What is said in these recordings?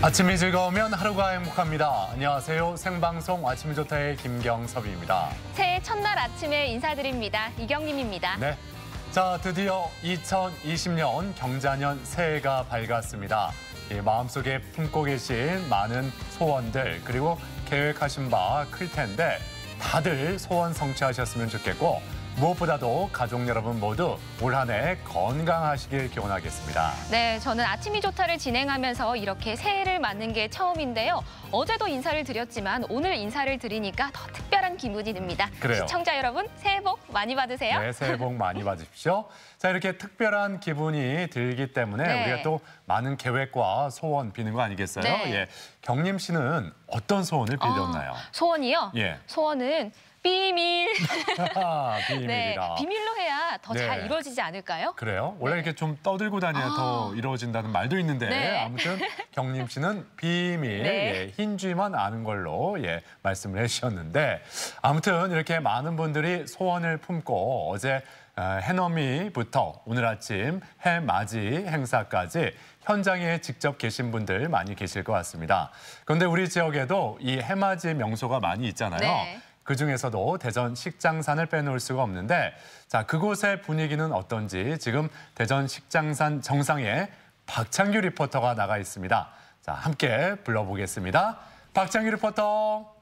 아침이 즐거우면 하루가 행복합니다. 안녕하세요. 생방송 아침이 좋다의 김경섭입니다. 새해 첫날 아침에 인사드립니다. 이경림입니다. 네. 자, 드디어 2020년 경자년 새해가 밝았습니다. 마음속에 품고 계신 많은 소원들 그리고 계획하신 바 클 텐데 다들 소원 성취하셨으면 좋겠고 무엇보다도 가족 여러분 모두 올 한 해 건강하시길 기원하겠습니다. 네, 저는 아침이 좋다를 진행하면서 이렇게 새해를 맞는 게 처음인데요. 어제도 인사를 드렸지만 오늘 인사를 드리니까 더 특별한 기분이 듭니다. 그래요. 시청자 여러분, 새해 복 많이 받으세요. 네, 새해 복 많이 받으십시오. 자, 이렇게 특별한 기분이 들기 때문에 네. 우리가 또 많은 계획과 소원 비는 거 아니겠어요? 네. 예, 경림 씨는 어떤 소원을 빌렸나요? 소원이요? 예. 소원은 비밀. 비밀이라. 네, 비밀로 해야 더 잘 네. 이루어지지 않을까요? 그래요? 원래 이렇게 좀 떠들고 다녀야 더 이루어진다는 말도 있는데 네. 아무튼 경림 씨는 비밀, 네. 예, 흰쥐만 아는 걸로 예, 말씀을 해주셨는데 아무튼 이렇게 많은 분들이 소원을 품고 어제 해넘이부터 오늘 아침 해맞이 행사까지 현장에 직접 계신 분들 많이 계실 것 같습니다. 그런데 우리 지역에도 이 해맞이 명소가 많이 있잖아요. 네. 그중에서도 대전 식장산을 빼놓을 수가 없는데 자, 그곳의 분위기는 어떤지 지금 대전 식장산 정상에 박창규 리포터가 나가 있습니다. 자, 함께 불러보겠습니다. 박창규 리포터.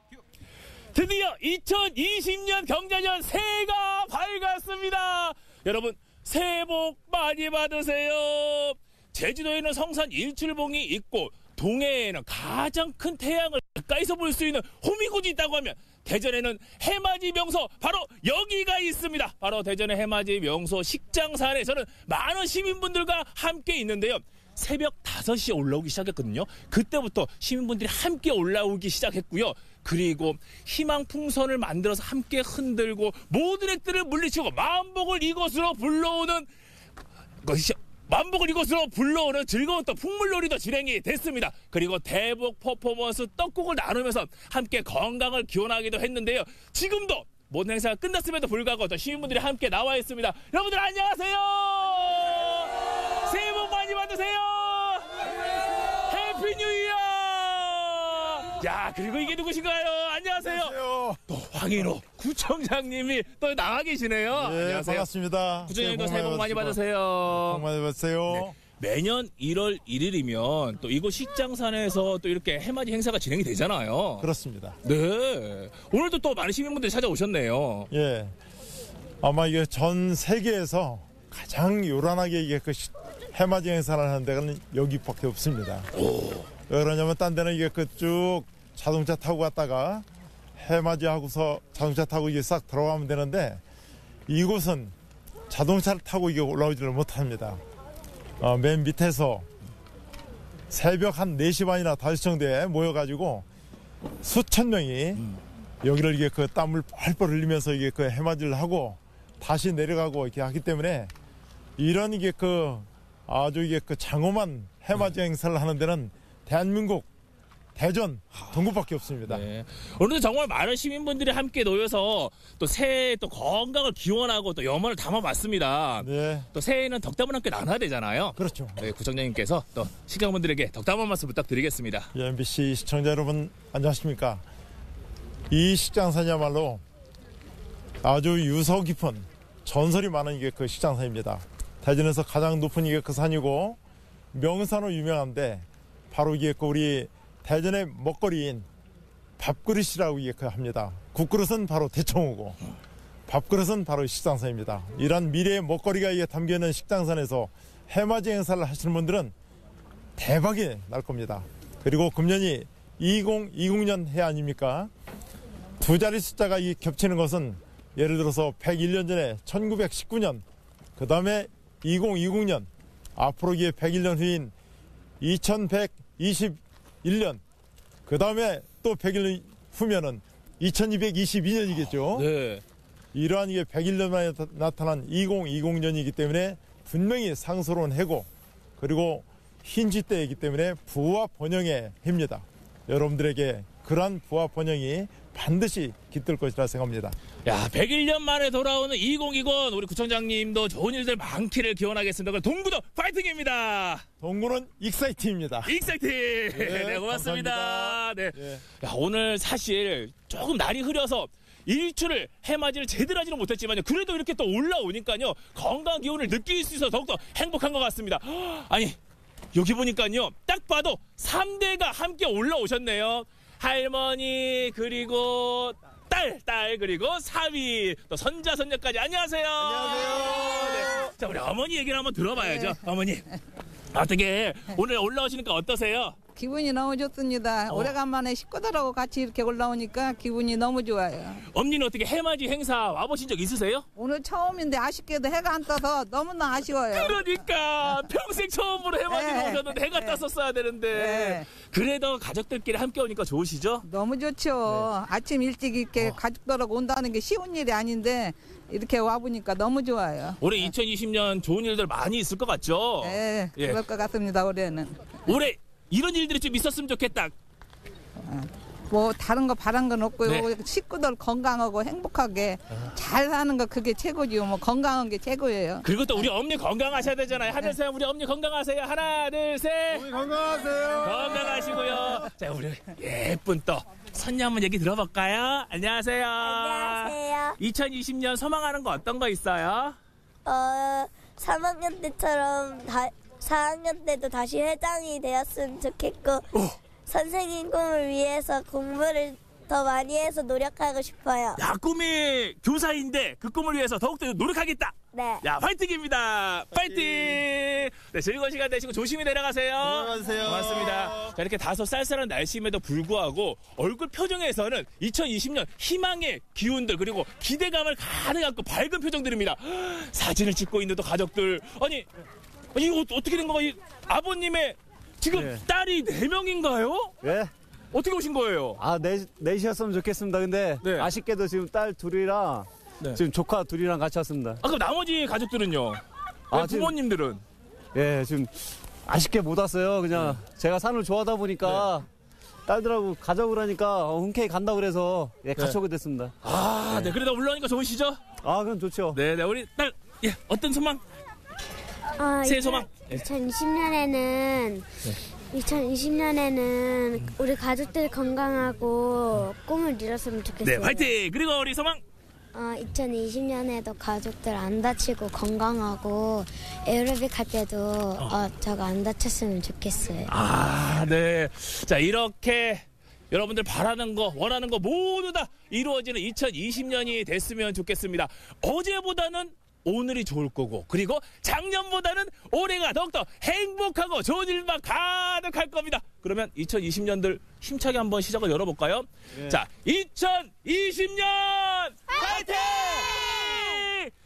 드디어 2020년 경자년 새해가 밝았습니다. 여러분 새해 복 많이 받으세요. 제주도에는 성산 일출봉이 있고 동해에는 가장 큰 태양을 가까이서 볼 수 있는 호미곶이 있다고 하면 대전에는 해맞이 명소 바로 여기가 있습니다. 바로 대전의 해맞이 명소 식장산에 저는 많은 시민분들과 함께 있는데요. 새벽 5시에 올라오기 시작했거든요. 그때부터 시민분들이 함께 올라오기 시작했고요. 그리고 희망풍선을 만들어서 함께 흔들고 모든 액들을 물리치고 만복을 이곳으로 불러오는 것이 만복을 이곳으로 불러오는 즐거운 또 풍물놀이도 진행이 됐습니다. 그리고 대복 퍼포먼스 떡국을 나누면서 함께 건강을 기원하기도 했는데요. 지금도 모든 행사가 끝났음에도 불구하고 또 시민분들이 함께 나와 있습니다. 여러분들 안녕하세요. 새해 복 많이 받으세요. 해피 뉴 이어. 야, 그리고 이게 누구신가요? 안녕하세요. 또 황인호 구청장님이 또 나와 계시네요. 네, 안녕하세요. 반갑습니다. 구청장님도 새해 복 많이 받으세요. 복 많이 받으세요. 네. 매년 1월 1일이면 또 이곳 식장산에서 또 이렇게 해맞이 행사가 진행이 되잖아요. 그렇습니다. 네. 오늘도 또 많은 시민분들이 찾아오셨네요. 예. 아마 이게 전 세계에서 가장 요란하게 이게 그 해맞이 행사를 하는 데는 여기밖에 없습니다. 왜 그러냐면 딴 데는 이게 쭉 자동차 타고 갔다가 해맞이 하고서 자동차 타고 이게 싹 들어가면 되는데 이곳은 자동차를 타고 이게 올라오지를 못합니다. 맨 밑에서 새벽 한 4시 반이나 5시 정도에 모여가지고 수천 명이 여기를 이게 그 땀을 펄펄 흘리면서 이게 그 해맞이를 하고 다시 내려가고 이렇게 하기 때문에 이런 이게 그 아주 이게 그 장엄한 해맞이 행사를 하는 데는 대한민국 대전 동구밖에 없습니다. 네. 오늘도 정말 많은 시민분들이 함께 놓여서 또 새해 또 건강을 기원하고 또 염원을 담아봤습니다. 네. 또 새해에는 덕담을 함께 나눠야 되잖아요. 그렇죠. 네, 구청장님께서 또 시청자분들에게 덕담 한 말씀 부탁드리겠습니다. MBC 시청자 여러분 안녕하십니까? 이 식장산이야말로 아주 유서 깊은 전설이 많은 이게 그 식장산입니다. 대전에서 가장 높은 이게 그 산이고 명산으로 유명한데 바로 이게 그 우리 대전의 먹거리인 밥그릇이라고 이게 합니다. 국그릇은 바로 대청호고 밥그릇은 바로 식장산입니다. 이런 미래의 먹거리가 이게 담겨있는 식장산에서 해맞이 행사를 하시는 분들은 대박이 날 겁니다. 그리고 금년이 2020년 해 아닙니까? 두 자리 숫자가 이 겹치는 것은 예를 들어서 101년 전에 1919년, 그 다음에 2020년, 앞으로 이게 101년 후인 2121년, 그 다음에 또 100일 후면은 2222년이겠죠. 네. 이러한 이게 101년 만에 나타난 2020년이기 때문에 분명히 상스러운 해고, 그리고 흰쥐 때이기 때문에 부와 번영의 해입니다. 여러분들에게 그러한 부와 번영이 반드시 깃들 것이라 생각합니다. 야, 101년 만에 돌아오는 2020 우리 구청장님도 좋은 일들 많기를 기원하겠습니다. 그럼 동구도 파이팅입니다. 동구는 익사이팅입니다. 익사이팅. 네, 고맙습니다. 감사합니다. 네. 예. 야, 오늘 사실 조금 날이 흐려서 일출을 해맞이를 제대로 하지는 못했지만요. 그래도 이렇게 또 올라오니까요. 건강 기운을 느낄 수 있어서 더욱더 행복한 것 같습니다. 아니, 여기 보니까요. 딱 봐도 3대가 함께 올라오셨네요. 할머니 그리고 딸 그리고 사위 또 손자 손녀까지 안녕하세요. 네. 자, 우리 어머니 얘기를 한번 들어봐야죠. 어머니 어떻게 오늘 올라오시니까 어떠세요? 기분이 너무 좋습니다. 오래간만에 식구들하고 같이 이렇게 올라오니까 기분이 너무 좋아요. 엄니는 어떻게 해맞이 행사 와보신 적 있으세요? 오늘 처음인데 아쉽게도 해가 안 떠서 너무나 아쉬워요. 그러니까 평생 처음으로 해맞이를 네. 오셨는데 해가 떴었어야 되는데 네. 그래도 가족들끼리 함께 오니까 좋으시죠? 너무 좋죠. 아침 일찍 이렇게 가족들하고 온다는 게 쉬운 일이 아닌데 이렇게 와보니까 너무 좋아요. 올해 2020년 좋은 일들 많이 있을 것 같죠? 네, 예. 그럴 것 같습니다. 올해는. 올해 이런 일들이 좀 있었으면 좋겠다. 뭐 다른 거 바란 건 없고요. 네. 식구들 건강하고 행복하게 잘 사는 거 그게 최고지요. 뭐 건강한 게 최고예요. 그리고 또 우리 엄니 건강하셔야 되잖아요. 하나, 둘, 셋, 우리 엄니 건강하세요. 하나, 둘, 셋. 건강하세요. 건강하시고요. 자, 우리 예쁜 또 선녀 한번 얘기 들어볼까요? 안녕하세요. 안녕하세요. 2020년 소망하는 거 어떤 거 있어요? 3학년 때처럼 4학년 때도 다시 회장이 되었으면 좋겠고 선생님 꿈을 위해서 공부를 더 많이 해서 노력하고 싶어요. 야, 꿈이 교사인데 그 꿈을 위해서 더욱더 노력하겠다. 네. 야, 파이팅입니다. 파이팅. 네, 즐거운 시간 되시고 조심히 내려가세요. 안녕하세요. 고맙습니다. 자, 이렇게 다소 쌀쌀한 날씨임에도 불구하고 얼굴 표정에서는 2020년 희망의 기운들 그리고 기대감을 가득 안고 밝은 표정들입니다. 사진을 찍고 있는 또 가족들. 아니 이거 어떻게 된 거야? 아버님의 지금 네. 딸이 4명인가요? 예? 어떻게 오신 거예요? 아, 넷이었으면 좋겠습니다. 근데 네. 아쉽게도 지금 딸 둘이랑 네. 지금 조카 둘이랑 같이 왔습니다. 아, 그럼 나머지 가족들은요? 아, 지금- 부모님들은? 예, 지금 아쉽게 못 왔어요. 그냥 제가 산을 좋아하다 보니까 딸들하고 가자고 하니까 흔쾌히 간다고 그래서 같이 오게 됐습니다. 아, 네. 그래도 올라오니까 좋으시죠? 아, 그럼 좋죠. 네, 우리 딸, 예, 어떤 소망? 새해 소망. 2020년에는 우리 가족들 건강하고 꿈을 이뤘으면 좋겠어요. 네, 화이팅! 그리고 우리 소망. 2020년에도 가족들 안 다치고 건강하고 에어로빅 할 때도 저가 안 다쳤으면 좋겠어요. 아, 네. 자, 이렇게 여러분들 바라는 거, 원하는 거 모두 다 이루어지는 2020년이 됐으면 좋겠습니다. 어제보다는 오늘이 좋을 거고, 그리고 작년보다는 올해가 더욱더 행복하고 좋은 일만 가득할 겁니다. 그러면 2020년들 힘차게 한번 시작을 열어볼까요? 자, 2020년 파이팅!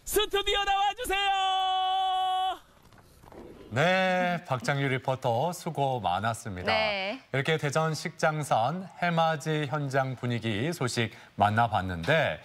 스튜디오 나와주세요! 네, 박장유 리포터 수고 많았습니다. 네. 이렇게 대전 식장산 해맞이 현장 분위기 소식 만나봤는데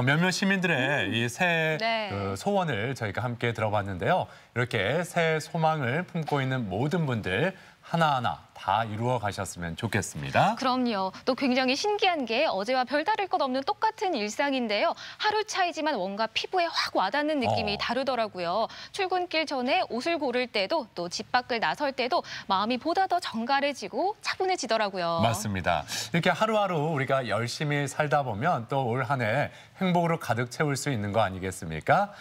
몇몇 시민들의 이 새해 네. 그 소원을 저희가 함께 들어봤는데요. 이렇게 새해 소망을 품고 있는 모든 분들 하나하나 다 이루어 가셨으면 좋겠습니다. 그럼요. 또 굉장히 신기한 게 어제와 별다를 것 없는 똑같은 일상인데요. 하루 차이지만 뭔가 피부에 확 와닿는 느낌이 다르더라고요. 출근길 전에 옷을 고를 때도 또 집 밖을 나설 때도 마음이 보다 더 정갈해지고 차분해지더라고요. 맞습니다. 이렇게 하루하루 우리가 열심히 살다 보면 또 올 한 해 행복으로 가득 채울 수 있는 거 아니겠습니까?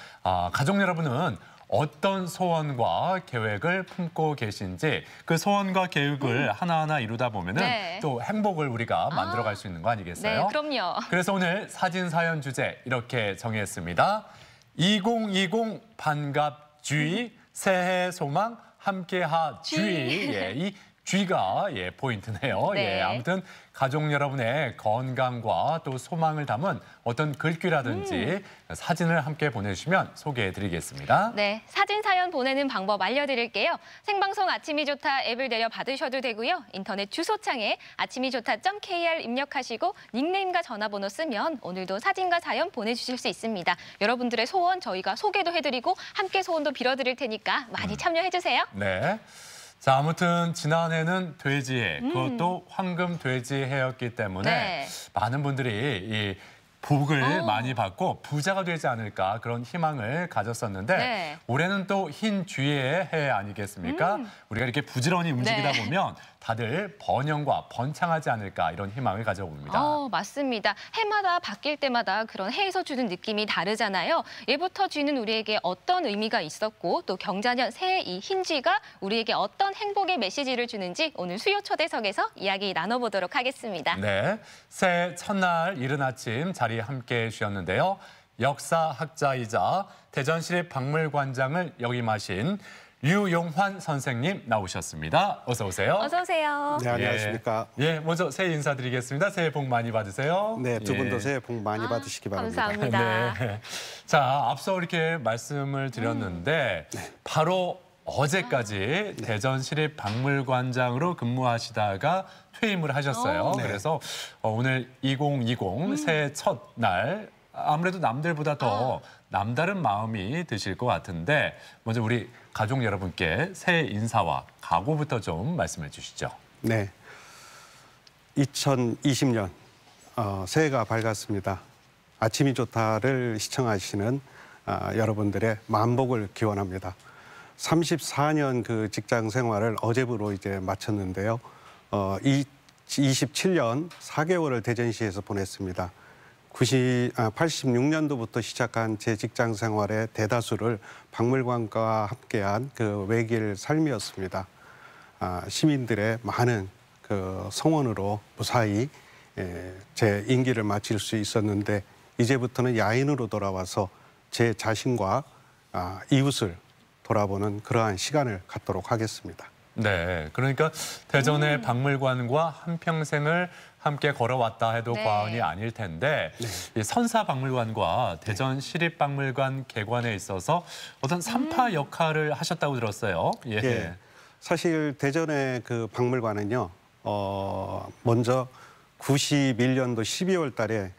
가족 여러분은 어떤 소원과 계획을 품고 계신지 그 소원과 계획을 하나하나 이루다 보면은 네. 또 행복을 우리가 만들어갈 수 있는 거 아니겠어요? 네, 그럼요. 그래서 오늘 사진 사연 주제 이렇게 정했습니다. 2020 반갑쥐 새해 소망 함께하 쥐. 예, 이 쥐가 포인트네요. 네. 예, 아무튼 가족 여러분의 건강과 또 소망을 담은 어떤 글귀라든지 사진을 함께 보내주시면 소개해드리겠습니다. 네, 사진 사연 보내는 방법 알려드릴게요. 생방송 아침이 좋다 앱을 내려 받으셔도 되고요. 인터넷 주소창에 아침이좋다.kr 입력하시고 닉네임과 전화번호 쓰면 오늘도 사진과 사연 보내주실 수 있습니다. 여러분들의 소원 저희가 소개도 해드리고 함께 소원도 빌어드릴 테니까 많이 참여해주세요. 네. 자, 아무튼 지난해는 돼지해, 그것도 황금 돼지해였기 때문에 네. 많은 분들이 이 복을 많이 받고 부자가 되지 않을까 그런 희망을 가졌었는데 네. 올해는 또 흰 쥐의 해 아니겠습니까? 우리가 이렇게 부지런히 움직이다 네. 보면 다들 번영과 번창하지 않을까 이런 희망을 가져봅니다. 맞습니다. 해마다 바뀔 때마다 그런 해에서 주는 느낌이 다르잖아요. 예부터 쥐는 우리에게 어떤 의미가 있었고 또 경자년 새해 이 흰쥐가 우리에게 어떤 행복의 메시지를 주는지 오늘 수요 초대석에서 이야기 나눠보도록 하겠습니다. 네, 새해 첫날 이른 아침 자리에 함께해 주셨는데요. 역사학자이자 대전시립박물관장을 역임하신 류용환 선생님 나오셨습니다. 어서 오세요. 어서 오세요. 네, 안녕하십니까. 예, 먼저 새해 인사드리겠습니다. 새해 복 많이 받으세요. 네, 두 분도 예. 새해 복 많이 받으시기 바랍니다. 감사합니다. 네. 자, 앞서 이렇게 말씀을 드렸는데 바로 어제까지 대전시립박물관장으로 근무하시다가 퇴임을 하셨어요. 네. 그래서 오늘 2020 새해 첫날 아무래도 남들보다 더 남다른 마음이 드실 것 같은데 먼저 우리 가족 여러분께 새해 인사와 각오부터 좀 말씀해 주시죠. 네, 2020년 새해가 밝았습니다. 아침이 좋다를 시청하시는 여러분들의 만복을 기원합니다. 34년 그 직장 생활을 어제부로 이제 마쳤는데요. 27년 4개월을 대전시에서 보냈습니다. 86년도부터 시작한 제 직장 생활의 대다수를 박물관과 함께한 그 외길 삶이었습니다. 시민들의 많은 그 성원으로 무사히 제 임기를 마칠 수 있었는데 이제부터는 야인으로 돌아와서 제 자신과 이웃을 돌아보는 그러한 시간을 갖도록 하겠습니다. 네, 그러니까 대전의 박물관과 한평생을 함께 걸어왔다 해도 네. 과언이 아닐 텐데 이 선사박물관과 대전시립박물관 개관에 있어서 어떤 산파 역할을 하셨다고 들었어요. 예. 예, 사실 대전의 그 박물관은요, 먼저 91년도 12월 달에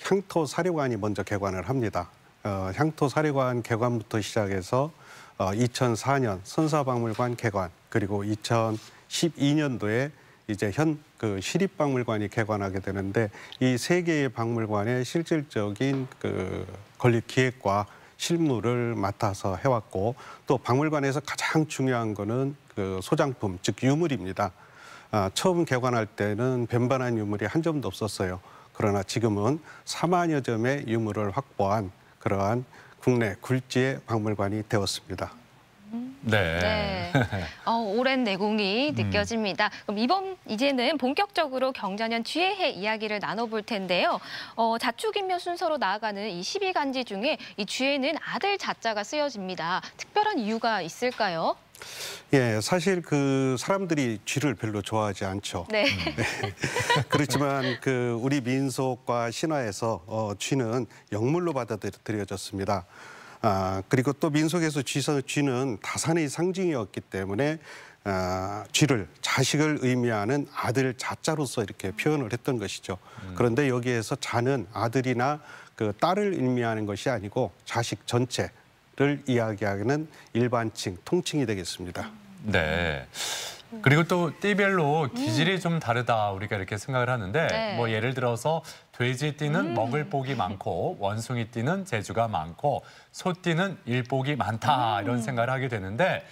향토사료관이 먼저 개관을 합니다. 향토사료관 개관부터 시작해서 2004년 선사박물관 개관, 그리고 2012년도에 이제 그 시립박물관이 개관하게 되는데 이 세 개의 박물관의 실질적인 그 건립 기획과 실무를 맡아서 해왔고 또 박물관에서 가장 중요한 거는 그 소장품, 즉 유물입니다. 처음 개관할 때는 변반한 유물이 한 점도 없었어요. 그러나 지금은 4만여 점의 유물을 확보한 그러한 국내 굴지의 박물관이 되었습니다. 네. 오랜 내공이 느껴집니다. 그럼 이제는 본격적으로 경자년 쥐해해 이야기를 나눠볼 텐데요. 자축인묘 순서로 나아가는 이 12간지 중에 이 쥐에는 아들 자자가 쓰여집니다. 특별한 이유가 있을까요? 예, 사실 그 사람들이 쥐를 별로 좋아하지 않죠. 네. 그렇지만 그 우리 민속과 신화에서 쥐는 영물로 받아들여졌습니다. 그리고 또 민속에서 쥐는 다산의 상징이었기 때문에 쥐를 자식을 의미하는 아들 자자로서 이렇게 표현을 했던 것이죠. 그런데 여기에서 자는 아들이나 그 딸을 의미하는 것이 아니고 자식 전체를 이야기하는 일반칭, 통칭이 되겠습니다. 네. 그리고 또 띠별로 기질이 좀 다르다 우리가 이렇게 생각을 하는데 네. 뭐 예를 들어서 돼지띠는 먹을 복이 많고 원숭이띠는 재주가 많고 소띠는 일복이 많다 이런 생각을 하게 되는데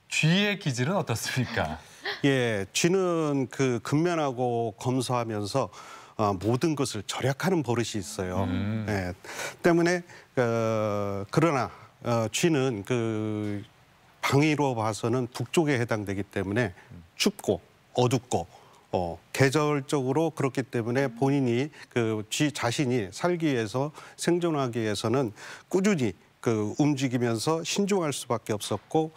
쥐의 기질은 어떻습니까? 예, 쥐는 그 근면하고 검소하면서 모든 것을 절약하는 버릇이 있어요. 예, 때문에 그러나 쥐는 그 방위로 봐서는 북쪽에 해당되기 때문에 춥고 어둡고 계절적으로 그렇기 때문에 본인이 그 쥐 자신이 살기 위해서 생존하기 위해서는 꾸준히 그 움직이면서 신중할 수밖에 없었고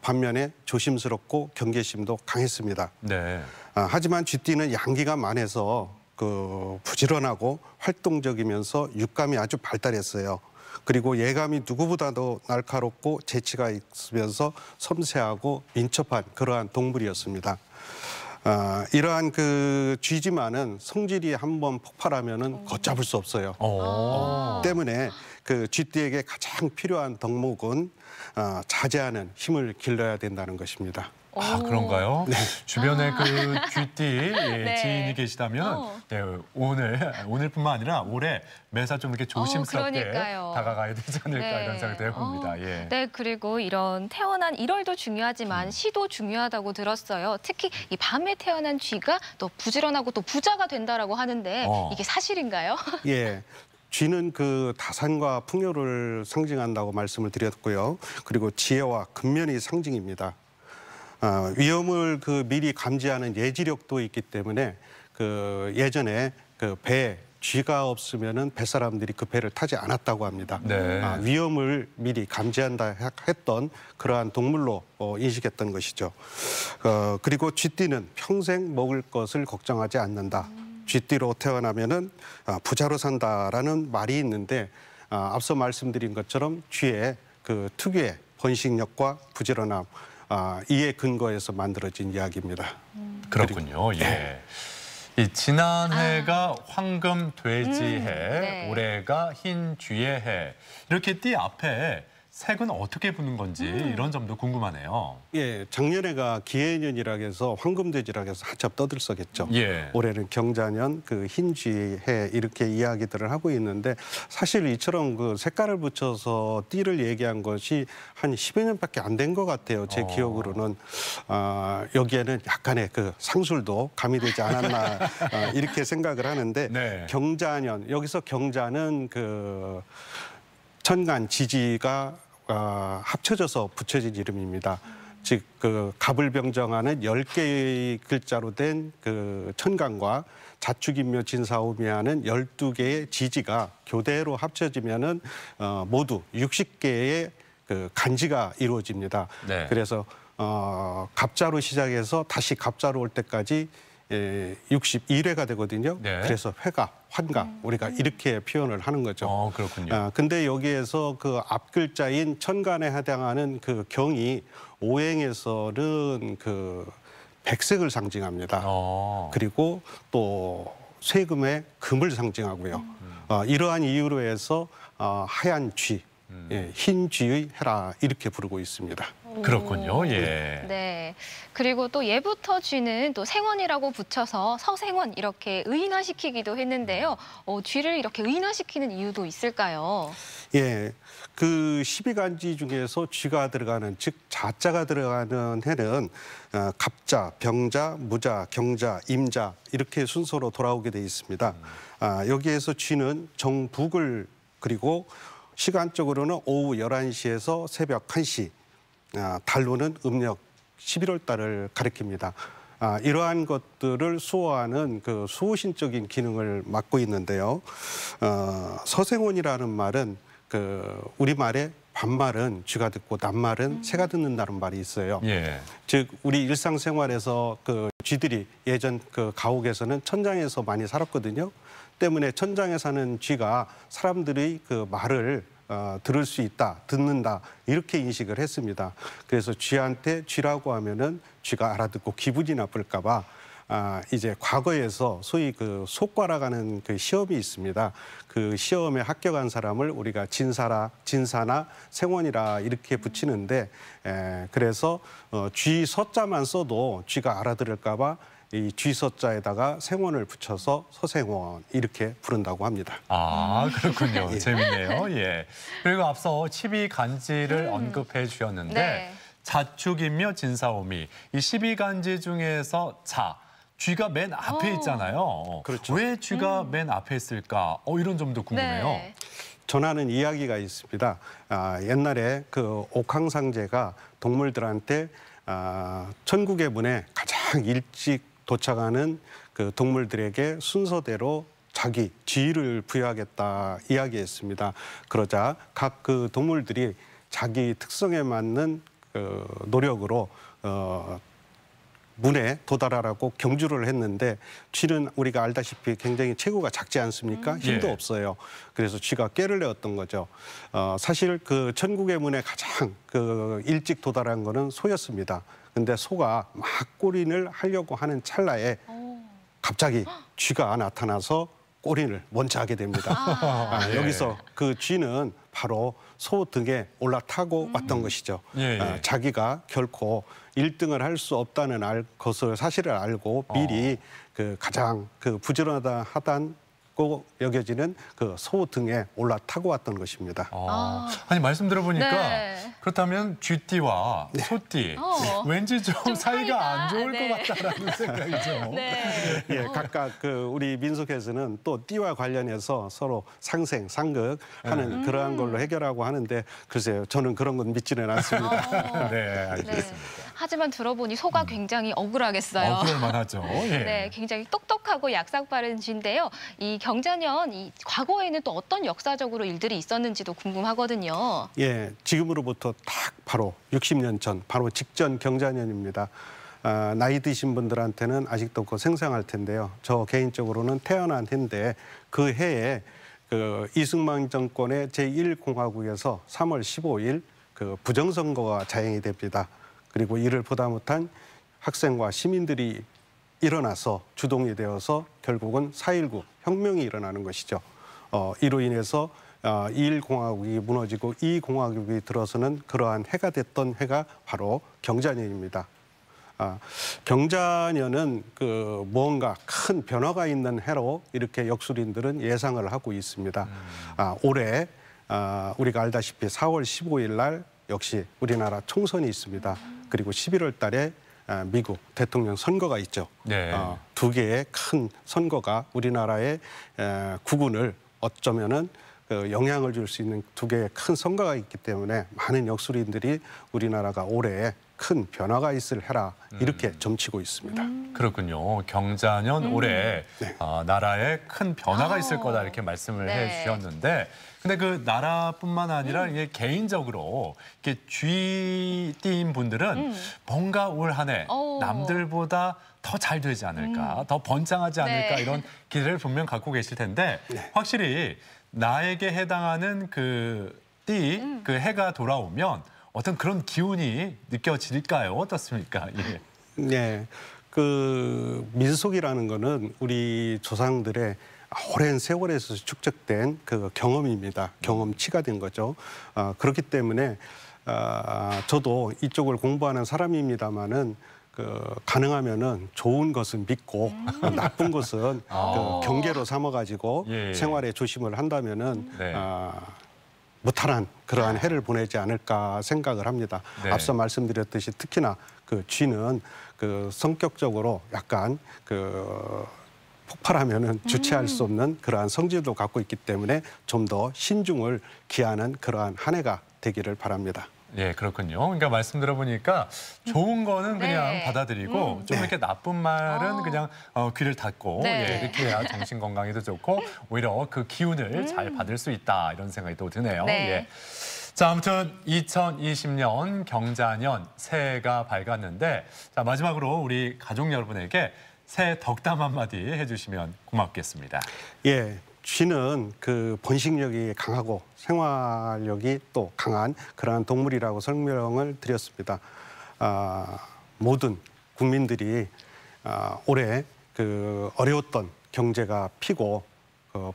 반면에 조심스럽고 경계심도 강했습니다. 네. 하지만 쥐띠는 양기가 만해서 그 부지런하고 활동적이면서 육감이 아주 발달했어요. 그리고 예감이 누구보다도 날카롭고 재치가 있으면서 섬세하고 민첩한 그러한 동물이었습니다. 이러한 그 쥐지만은 성질이 한번 폭발하면은 걷잡을 수 없어요. 때문에 그 쥐띠에게 가장 필요한 덕목은 자제하는 힘을 길러야 된다는 것입니다. 아, 그런가요? 네. 주변에 그 쥐띠 네. 지인이 계시다면 네, 오늘뿐만 아니라 올해 매사 좀 이렇게 조심스럽게 그러니까요. 다가가야 되지 않을까 네. 이런 생각도 해봅니다. 예. 네, 그리고 이런 태어난 1월도 중요하지만 시도 중요하다고 들었어요. 특히 이 밤에 태어난 쥐가 또 부지런하고 또 부자가 된다라고 하는데 이게 사실인가요? 예. 쥐는 그 다산과 풍요를 상징한다고 말씀을 드렸고요. 그리고 지혜와 근면의 상징입니다. 위험을 그 미리 감지하는 예지력도 있기 때문에 그 예전에 그 배에 쥐가 없으면은 뱃사람들이 그 배를 타지 않았다고 합니다. 네. 위험을 미리 감지한다 했던 그러한 동물로 인식했던 것이죠. 그리고 쥐띠는 평생 먹을 것을 걱정하지 않는다. 쥐띠로 태어나면은 부자로 산다라는 말이 있는데 앞서 말씀드린 것처럼 쥐의 그 특유의 번식력과 부지런함 이에 근거해서 만들어진 이야기입니다. 그렇군요. 예. 이 지난해가 황금 돼지해, 네. 올해가 흰 쥐의 해. 이렇게 띠 앞에 색은 어떻게 붙는 건지 이런 점도 궁금하네요. 예, 작년에가 기해년이라 해서 황금돼지라 해서 한참 떠들썩했죠. 예. 올해는 경자년, 그 흰쥐해 이렇게 이야기들을 하고 있는데 사실 이처럼 그 색깔을 붙여서 띠를 얘기한 것이 한 10여 년밖에 안 된 것 같아요. 제 기억으로는 여기에는 약간의 그 상술도 가미되지 않았나 이렇게 생각을 하는데 네. 경자년 여기서 경자는 그 천간 지지가 합쳐져서 붙여진 이름입니다. 즉 그 갑을 병정하는 10개의 글자로 된 그 천간과 자축인묘 진사오미하는 12개의 지지가 교대로 합쳐지면은 모두 60개의 그 간지가 이루어집니다. 네. 그래서 갑자로 시작해서 다시 갑자로 올 때까지 61회가 되거든요. 네. 그래서 회가, 환가 우리가 이렇게 표현을 하는 거죠. 그렇군요. 근데 여기에서 그 앞글자인 천간에 해당하는 그 경이 오행에서는 그 백색을 상징합니다. 그리고 또 세금의 금을 상징하고요. 이러한 이유로 해서 하얀 쥐, 흰 쥐의 해라 이렇게 부르고 있습니다. 그렇군요. 예. 네. 그리고 또 예부터 쥐는 또 생원이라고 붙여서 서생원 이렇게 의인화시키기도 했는데요. 쥐를 이렇게 의인화시키는 이유도 있을까요? 예. 그 12간지 중에서 쥐가 들어가는 즉 자자가 들어가는 해는 갑자, 병자, 무자, 경자, 임자 이렇게 순서로 돌아오게 돼 있습니다. 여기에서 쥐는 정북을 그리고 시간적으로는 오후 11시에서 새벽 1시 달로는 음력 11월 달을 가리킵니다. 이러한 것들을 수호하는 그 수호신적인 기능을 맡고 있는데요. 서생원이라는 말은 그 우리말에 반말은 쥐가 듣고 낱말은 새가 듣는다는 말이 있어요. 예. 즉 우리 일상생활에서 그 쥐들이 예전 그 가옥에서는 천장에서 많이 살았거든요. 때문에 천장에 사는 쥐가 사람들의 그 말을 들을 수 있다, 듣는다 이렇게 인식을 했습니다. 그래서 쥐한테 쥐라고 하면은 쥐가 알아듣고 기분이 나쁠까 봐 이제 과거에서 소위 그 속과라가는 그 시험이 있습니다. 그 시험에 합격한 사람을 우리가 진사나 생원이라 이렇게 붙이는데 그래서 쥐 서자만 써도 쥐가 알아들을까 봐 이 쥐서자에다가 생원을 붙여서 서생원 이렇게 부른다고 합니다. 그렇군요. 예. 재밌네요. 예. 그리고 앞서 12간지를 언급해 주셨는데 네. 자축인묘 진사오미 이 12간지 중에서 쥐가 맨 앞에 있잖아요. 그렇죠. 왜 쥐가 맨 앞에 있을까? 이런 점도 궁금해요. 네. 전하는 이야기가 있습니다. 옛날에 그 옥황상제가 동물들한테 천국의 문에 가장 일찍 도착하는 그 동물들에게 순서대로 자기 지위를 부여하겠다 이야기했습니다. 그러자 각 그 동물들이 자기 특성에 맞는 그 노력으로 문에 도달하라고 경주를 했는데 쥐는 우리가 알다시피 굉장히 체구가 작지 않습니까? 힘도 없어요. 그래서 쥐가 꾀를 내었던 거죠. 사실 그 천국의 문에 가장 그 일찍 도달한 거는 소였습니다. 근데 소가 막 꼬린을 하려고 하는 찰나에 갑자기 쥐가 나타나서 꼬리를 먼저 하게 됩니다. 예. 여기서 그 쥐는 바로 소 등에 올라타고 왔던 것이죠. 예. 자기가 결코 1등을 할 수 없다는 것을 사실을 알고 미리 그 가장 그 부지런하다고 여겨지는 그 소 등에 올라타고 왔던 것입니다. 아니 말씀 들어보니까 네. 그렇다면 쥐띠와 소띠 왠지 좀 사이가 안 좋을 네. 것 같다라는 생각이죠. 네. 예, 각각 그 우리 민속에서는 또 띠와 관련해서 서로 상생, 상극하는 그러한 걸로 해결하고 하는데 글쎄요, 저는 그런 건 믿지는 않습니다. 네, 알겠습니다. 네. 하지만 들어보니 소가 굉장히 억울하겠어요. 그럴 만하죠. 예. 네, 굉장히 똑똑하고 약삭 빠른 쥐인데요. 이 경자년, 이 과거에는 또 어떤 역사적으로 일들이 있었는지도 궁금하거든요. 예, 지금으로부터 딱 바로 60년 전, 바로 직전 경자년입니다. 나이 드신 분들한테는 아직도 생생할 텐데요. 저 개인적으로는 태어난 해인데 그 해에 그 이승만 정권의 제1공화국에서 3월 15일 그 부정선거가 자행이 됩니다. 그리고 이를 보다 못한 학생과 시민들이 일어나서 주동이 되어서 결국은 4.19 혁명이 일어나는 것이죠. 이로 인해서 1공화국이 무너지고 2공화국이 들어서는 그러한 해가 됐던 해가 바로 경자년입니다. 경자년은 그 무언가 큰 변화가 있는 해로 이렇게 역술인들은 예상을 하고 있습니다. 올해 우리가 알다시피 4월 15일 날 역시 우리나라 총선이 있습니다. 그리고 11월 달에 미국 대통령 선거가 있죠. 네. 두 개의 큰 선거가 우리나라의 국운을 어쩌면은 그 영향을 줄 수 있는 두 개의 큰 선거가 있기 때문에 많은 역술인들이 우리나라가 올해 큰 변화가 있을 해라 이렇게 점치고 있습니다. 그렇군요. 경자년 올해 네. 나라에 큰 변화가 있을 거다 이렇게 말씀을 네. 해주셨는데 근데 그 나라뿐만 아니라 이게 개인적으로 이렇게 쥐띠인 분들은 뭔가 올 한 해 남들보다 더 잘 되지 않을까, 더 번창하지 않을까 네. 이런 기대를 분명 갖고 계실 텐데 네. 확실히 나에게 해당하는 그 띠, 그 해가 돌아오면 어떤 그런 기운이 느껴질까요? 어떻습니까? 예. 네, 그 민속이라는 거는 우리 조상들의 오랜 세월에서 축적된 그 경험입니다. 경험치가 된 거죠. 그렇기 때문에 저도 이쪽을 공부하는 사람입니다만은 그 가능하면은 좋은 것은 믿고 나쁜 것은 그 경계로 삼아가지고 예. 생활에 조심을 한다면은 네. 무탈한 그러한 해를 보내지 않을까 생각을 합니다. 네. 앞서 말씀드렸듯이 특히나 그 쥐는 그 성격적으로 약간 그 폭발하면은 주체할 수 없는 그러한 성질도 갖고 있기 때문에 좀 더 신중을 기하는 그러한 한 해가 되기를 바랍니다. 예, 그렇군요. 그러니까 말씀 들어보니까 좋은 거는 그냥 네. 받아들이고 좀 이렇게 나쁜 말은 그냥 귀를 닫고 네. 예, 이렇게 해야 정신 건강에도 좋고 오히려 그 기운을 잘 받을 수 있다 이런 생각이 또 드네요. 네. 예. 자, 아무튼 2020년 경자년 새해가 밝았는데 자, 마지막으로 우리 가족 여러분에게 새해 덕담 한마디 해주시면 고맙겠습니다. 예, 쥐는 그 번식력이 강하고 생활력이 또 강한 그러한 동물이라고 설명을 드렸습니다. 모든 국민들이 올해 그 어려웠던 경제가 피고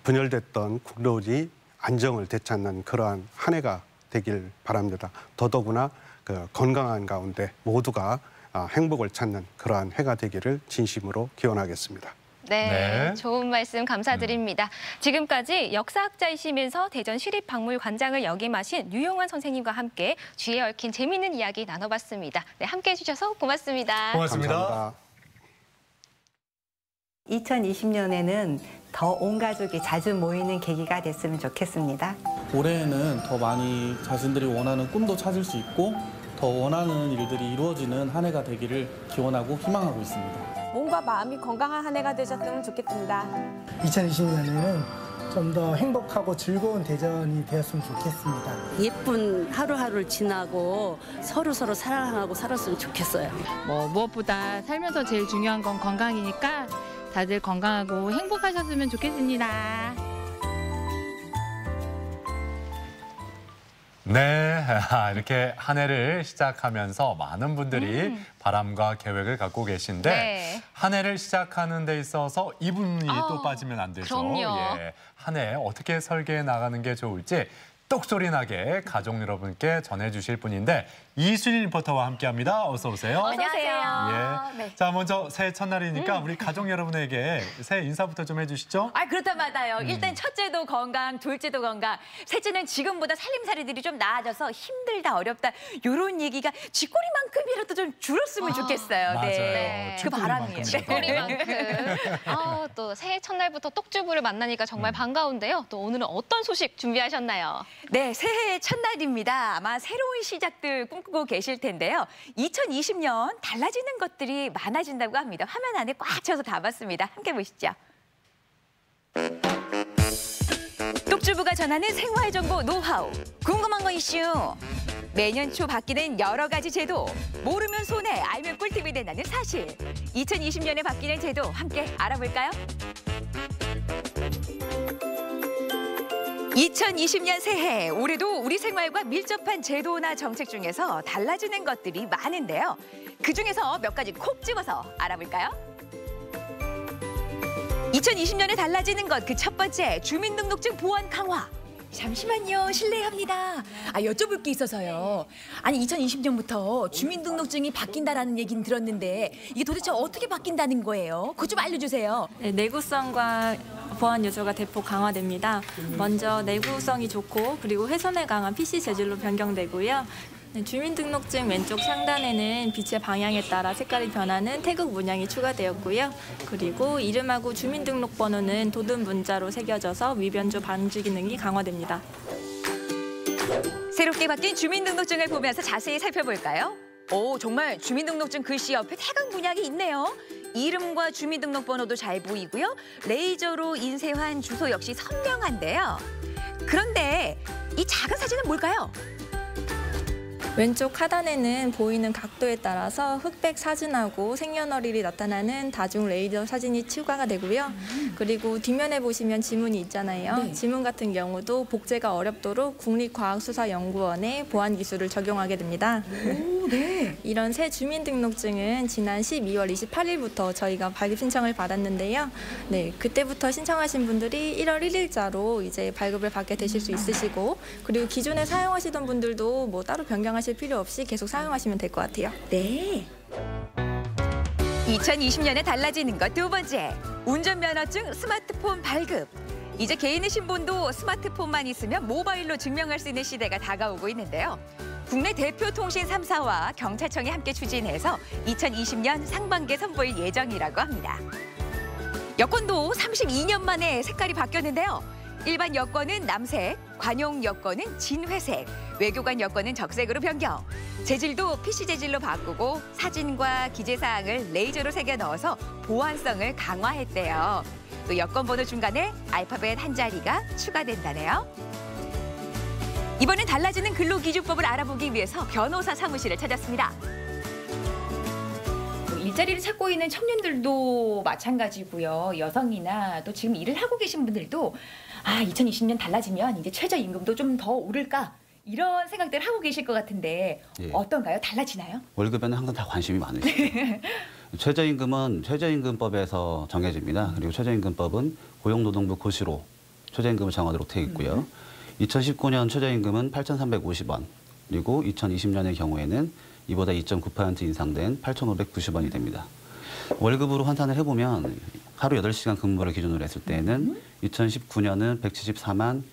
분열됐던 국론이 안정을 되찾는 그러한 한 해가 되길 바랍니다. 더더구나 그 건강한 가운데 모두가 행복을 찾는 그러한 해가 되기를 진심으로 기원하겠습니다. 네, 네. 좋은 말씀 감사드립니다. 지금까지 역사학자이시면서 대전 시립박물관장을 역임하신 류용환 선생님과 함께 쥐에 얽힌 재미있는 이야기 나눠봤습니다. 네, 함께해 주셔서 고맙습니다. 고맙습니다. 감사합니다. 2020년에는 더 온 가족이 자주 모이는 계기가 됐으면 좋겠습니다. 올해에는 더 많이 자신들이 원하는 꿈도 찾을 수 있고 더 원하는 일들이 이루어지는 한 해가 되기를 기원하고 희망하고 있습니다. 몸과 마음이 건강한 한 해가 되셨으면 좋겠습니다. 2020년에는 좀 더 행복하고 즐거운 대전이 되었으면 좋겠습니다. 예쁜 하루하루를 지나고 서로 사랑하고 살았으면 좋겠어요. 무엇보다 살면서 제일 중요한 건 건강이니까 다들 건강하고 행복하셨으면 좋겠습니다. 네, 이렇게 한 해를 시작하면서 많은 분들이 바람과 계획을 갖고 계신데 네. 한 해를 시작하는 데 있어서 이분이 또 빠지면 안 되죠. 그럼요. 예, 한 해 어떻게 설계해 나가는 게 좋을지 똑소리 나게 가족 여러분께 전해주실 분인데 이수진 리포터와 함께합니다. 어서 오세요. 안녕하세요. 예. 네. 자, 먼저 새해 첫날이니까 우리 가족 여러분에게 새해 인사부터 좀 해주시죠. 그렇다마다요. 일단 첫째도 건강, 둘째도 건강, 셋째는 지금보다 살림살이들이 좀 나아져서 힘들다, 어렵다 이런 얘기가 쥐꼬리만큼이라도 좀 줄었으면 좋겠어요. 맞아요. 네. 그 바람이에요. 쥐꼬리만큼. 또 새해 첫날부터 똑주부를 만나니까 정말 반가운데요. 또 오늘은 어떤 소식 준비하셨나요? 네, 새해 첫날입니다. 아마 새로운 시작들 꿈꾸고 계실 텐데요. 2020년 달라지는 것들이 많아진다고 합니다. 화면 안에 꽉 채워서 담았습니다. 함께 보시죠. 똑주부가 전하는 생활정보 노하우. 궁금한 거 이슈. 매년 초 바뀌는 여러 가지 제도. 모르면 손해, 알면 꿀팁이 된다는 사실. 2020년에 바뀌는 제도 함께 알아볼까요? 2020년 새해, 올해도 우리 생활과 밀접한 제도나 정책 중에서 달라지는 것들이 많은데요. 그중에서 몇 가지 콕 집어서 알아볼까요? 2020년에 달라지는 것, 그 첫 번째, 주민등록증 보안 강화. 잠시만요, 실례합니다. 여쭤볼 게 있어서요. 아니, 2020년부터 주민등록증이 바뀐다라는 얘기는 들었는데 이게 도대체 어떻게 바뀐다는 거예요? 그거 좀 알려주세요. 네, 내구성과 보안 요소가 대폭 강화됩니다. 먼저 내구성이 좋고 그리고 훼손에 강한 PC 재질로 변경되고요. 네, 주민등록증 왼쪽 상단에는 빛의 방향에 따라 색깔이 변하는 태극 문양이 추가되었고요. 그리고 이름하고 주민등록번호는 도든 문자로 새겨져서 위변조 방지 기능이 강화됩니다. 새롭게 바뀐 주민등록증을 보면서 자세히 살펴볼까요? 오, 정말 주민등록증 글씨 옆에 태극 문양이 있네요. 이름과 주민등록번호도 잘 보이고요. 레이저로 인쇄한 주소 역시 선명한데요. 그런데 이 작은 사진은 뭘까요? 왼쪽 하단에는 보이는 각도에 따라서 흑백 사진하고 생년월일이 나타나는 다중 레이더 사진이 추가가 되고요. 그리고 뒷면에 보시면 지문이 있잖아요. 네. 지문 같은 경우도 복제가 어렵도록 국립과학수사연구원의 보안 기술을 적용하게 됩니다. 오, 네. 이런 새 주민등록증은 지난 12월 28일부터 저희가 발급 신청을 받았는데요. 네, 그때부터 신청하신 분들이 1월 1일자로 이제 발급을 받게 되실 수 있으시고, 그리고 기존에 사용하시던 분들도 뭐 따로 변경하실 필요 없이 계속 사용하시면 될 것 같아요. 네. 2020년에 달라지는 것 두 번째, 운전면허증 스마트폰 발급. 이제 개인의 신분도 스마트폰만 있으면 모바일로 증명할 수 있는 시대가 다가오고 있는데요. 국내 대표 통신 3사와 경찰청이 함께 추진해서 2020년 상반기에 선보일 예정이라고 합니다. 여권도 32년 만에 색깔이 바뀌었는데요. 일반 여권은 남색, 관용 여권은 진회색, 외교관 여권은 적색으로 변경. 재질도 PC 재질로 바꾸고 사진과 기재사항을 레이저로 새겨 넣어서 보안성을 강화했대요. 또 여권번호 중간에 알파벳 한 자리가 추가된다네요. 이번엔 달라지는 근로기준법을 알아보기 위해서 변호사 사무실을 찾았습니다. 일자리를 찾고 있는 청년들도 마찬가지고요. 여성이나 또 지금 일을 하고 계신 분들도 2020년 달라지면 이제 최저임금도 좀 더 오를까? 이런 생각들을 하고 계실 것 같은데 어떤가요? 달라지나요? 월급에는 항상 다 관심이 많으시죠. 최저임금은 최저임금법에서 정해집니다. 그리고 최저임금법은 고용노동부 고시로 최저임금을 정하도록 되어 있고요. 2019년 최저임금은 8,350원, 그리고 2020년의 경우에는 이보다 2.9% 인상된 8,590원이 됩니다. 월급으로 환산을 해보면 하루 8시간 근무를 기준으로 했을 때는 2019년은 174만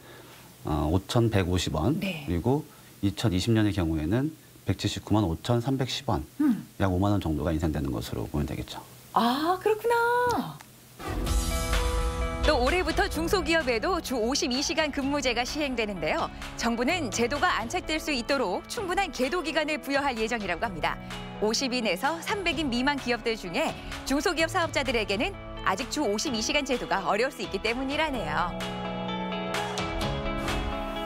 5,150원, 네. 그리고 2020년의 경우에는 179만 5,310원, 약 5만 원 정도가 인상되는 것으로 보면 되겠죠. 아, 그렇구나. 또 올해부터 중소기업에도 주 52시간 근무제가 시행되는데요. 정부는 제도가 안착될 수 있도록 충분한 계도 기간을 부여할 예정이라고 합니다. 50인에서 300인 미만 기업들 중에 중소기업 사업자들에게는 아직 주 52시간 제도가 어려울 수 있기 때문이라네요.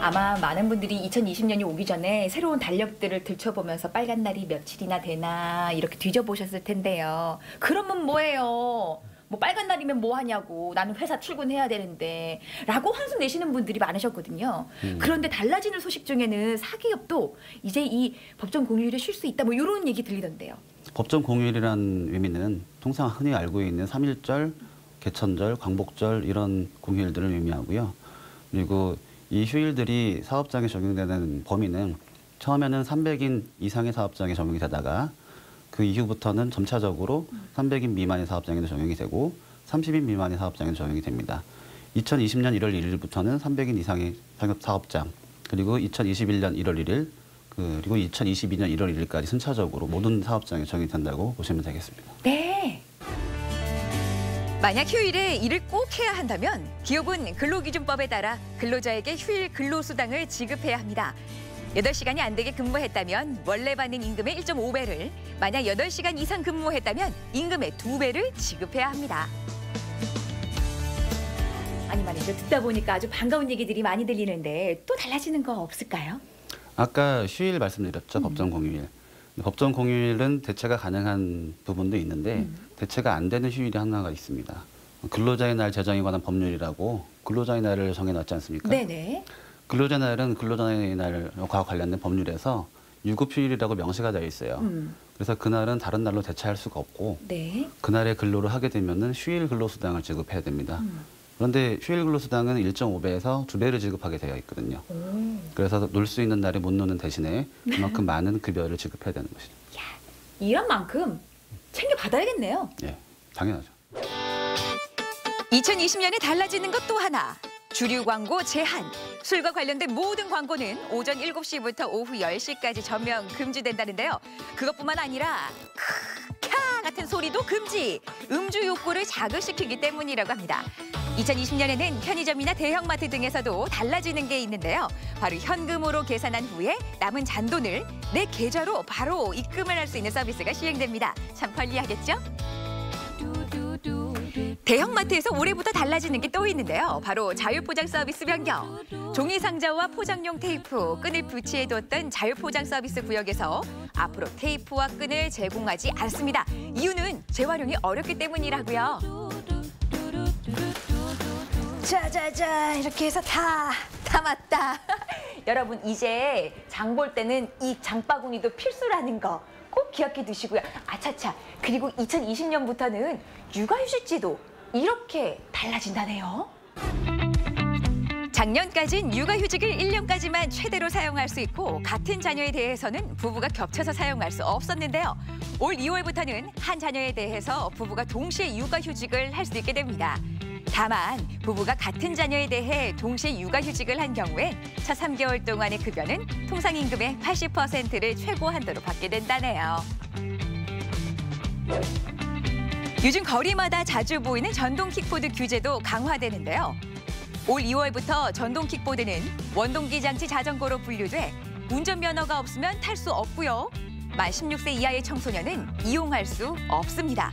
아마 많은 분들이 2020년이 오기 전에 새로운 달력들을 들춰보면서 빨간 날이 며칠이나 되나 이렇게 뒤져보셨을 텐데요. 그러면 뭐예요? 뭐 빨간 날이면 뭐 하냐고, 나는 회사 출근해야 되는데 라고 한숨 내시는 분들이 많으셨거든요. 그런데 달라지는 소식 중에는 사기업도 이제 이 법정 공휴일에 쉴 수 있다 뭐 이런 얘기 들리던데요. 법정 공휴일이라는 의미는 통상 흔히 알고 있는 3.1절, 개천절, 광복절 이런 공휴일들을 의미하고요. 그리고 이 휴일들이 사업장에 적용되는 범위는 처음에는 300인 이상의 사업장에 적용이 되다가 그 이후부터는 점차적으로 300인 미만의 사업장에도 적용이 되고 30인 미만의 사업장에도 적용이 됩니다. 2020년 1월 1일부터는 300인 이상의 사업장, 그리고 2021년 1월 1일, 그리고 2022년 1월 1일까지 순차적으로 모든 사업장에 적용이 된다고 보시면 되겠습니다. 네. 만약 휴일에 일을 꼭 해야 한다면 기업은 근로기준법에 따라 근로자에게 휴일 근로수당을 지급해야 합니다. 8시간이 안 되게 근무했다면 원래 받는 임금의 1.5배를, 만약 8시간 이상 근무했다면 임금의 2배를 지급해야 합니다. 아니 말이죠. 듣다 보니까 아주 반가운 얘기들이 많이 들리는데 또 달라지는 거 없을까요? 아까 휴일 말씀드렸죠. 법정 공휴일. 법정 공휴일은 대체가 가능한 부분도 있는데 대체가 안 되는 휴일이 하나가 있습니다. 근로자의 날 제정에 관한 법률이라고 근로자의 날을 정해놨지 않습니까? 네네. 근로자의 날은 근로자의 날과 관련된 법률에서 유급휴일이라고 명시가 되어 있어요. 그래서 그날은 다른 날로 대체할 수가 없고 네. 그날에 근로를 하게 되면은 휴일 근로수당을 지급해야 됩니다. 그런데 휴일 근로수당은 1.5배에서 2배를 지급하게 되어 있거든요. 그래서 놀 수 있는 날에 못 노는 대신에 그만큼 많은 급여를 지급해야 되는 것이죠. 일한 만큼 챙겨 받아야겠네요. 예, 당연하죠. 2020년에 달라지는 것 또 하나. 주류 광고 제한. 술과 관련된 모든 광고는 오전 7시부터 오후 10시까지 전면 금지된다는데요. 그것뿐만 아니라 캬 같은 소리도 금지. 음주 욕구를 자극시키기 때문이라고 합니다. 2020년에는 편의점이나 대형마트 등에서도 달라지는 게 있는데요. 바로 현금으로 계산한 후에 남은 잔돈을 내 계좌로 바로 입금을 할 수 있는 서비스가 시행됩니다. 참 편리하겠죠? 대형마트에서 올해부터 달라지는 게 또 있는데요. 바로 자유포장 서비스 변경. 종이 상자와 포장용 테이프, 끈을 부치해뒀던 자유포장 서비스 구역에서 앞으로 테이프와 끈을 제공하지 않습니다. 이유는 재활용이 어렵기 때문이라고요. 짜자자 이렇게 해서 다 담았다. 여러분 이제 장 볼 때는 이 장바구니도 필수라는 거 꼭 기억해 두시고요. 아차차, 그리고 2020년부터는 육아휴직제도 이렇게 달라진다네요. 작년까진 육아휴직을 1년까지만 최대로 사용할 수 있고 같은 자녀에 대해서는 부부가 겹쳐서 사용할 수 없었는데요. 올 2월부터는 한 자녀에 대해서 부부가 동시에 육아휴직을 할 수 있게 됩니다. 다만 부부가 같은 자녀에 대해 동시에 육아휴직을 한 경우에 첫 3개월 동안의 급여는 통상임금의 80%를 최고 한도로 받게 된다네요. 요즘 거리마다 자주 보이는 전동 킥보드 규제도 강화되는데요. 올 2월부터 전동 킥보드는 원동기 장치 자전거로 분류돼 운전면허가 없으면 탈 수 없고요. 만 16세 이하의 청소년은 이용할 수 없습니다.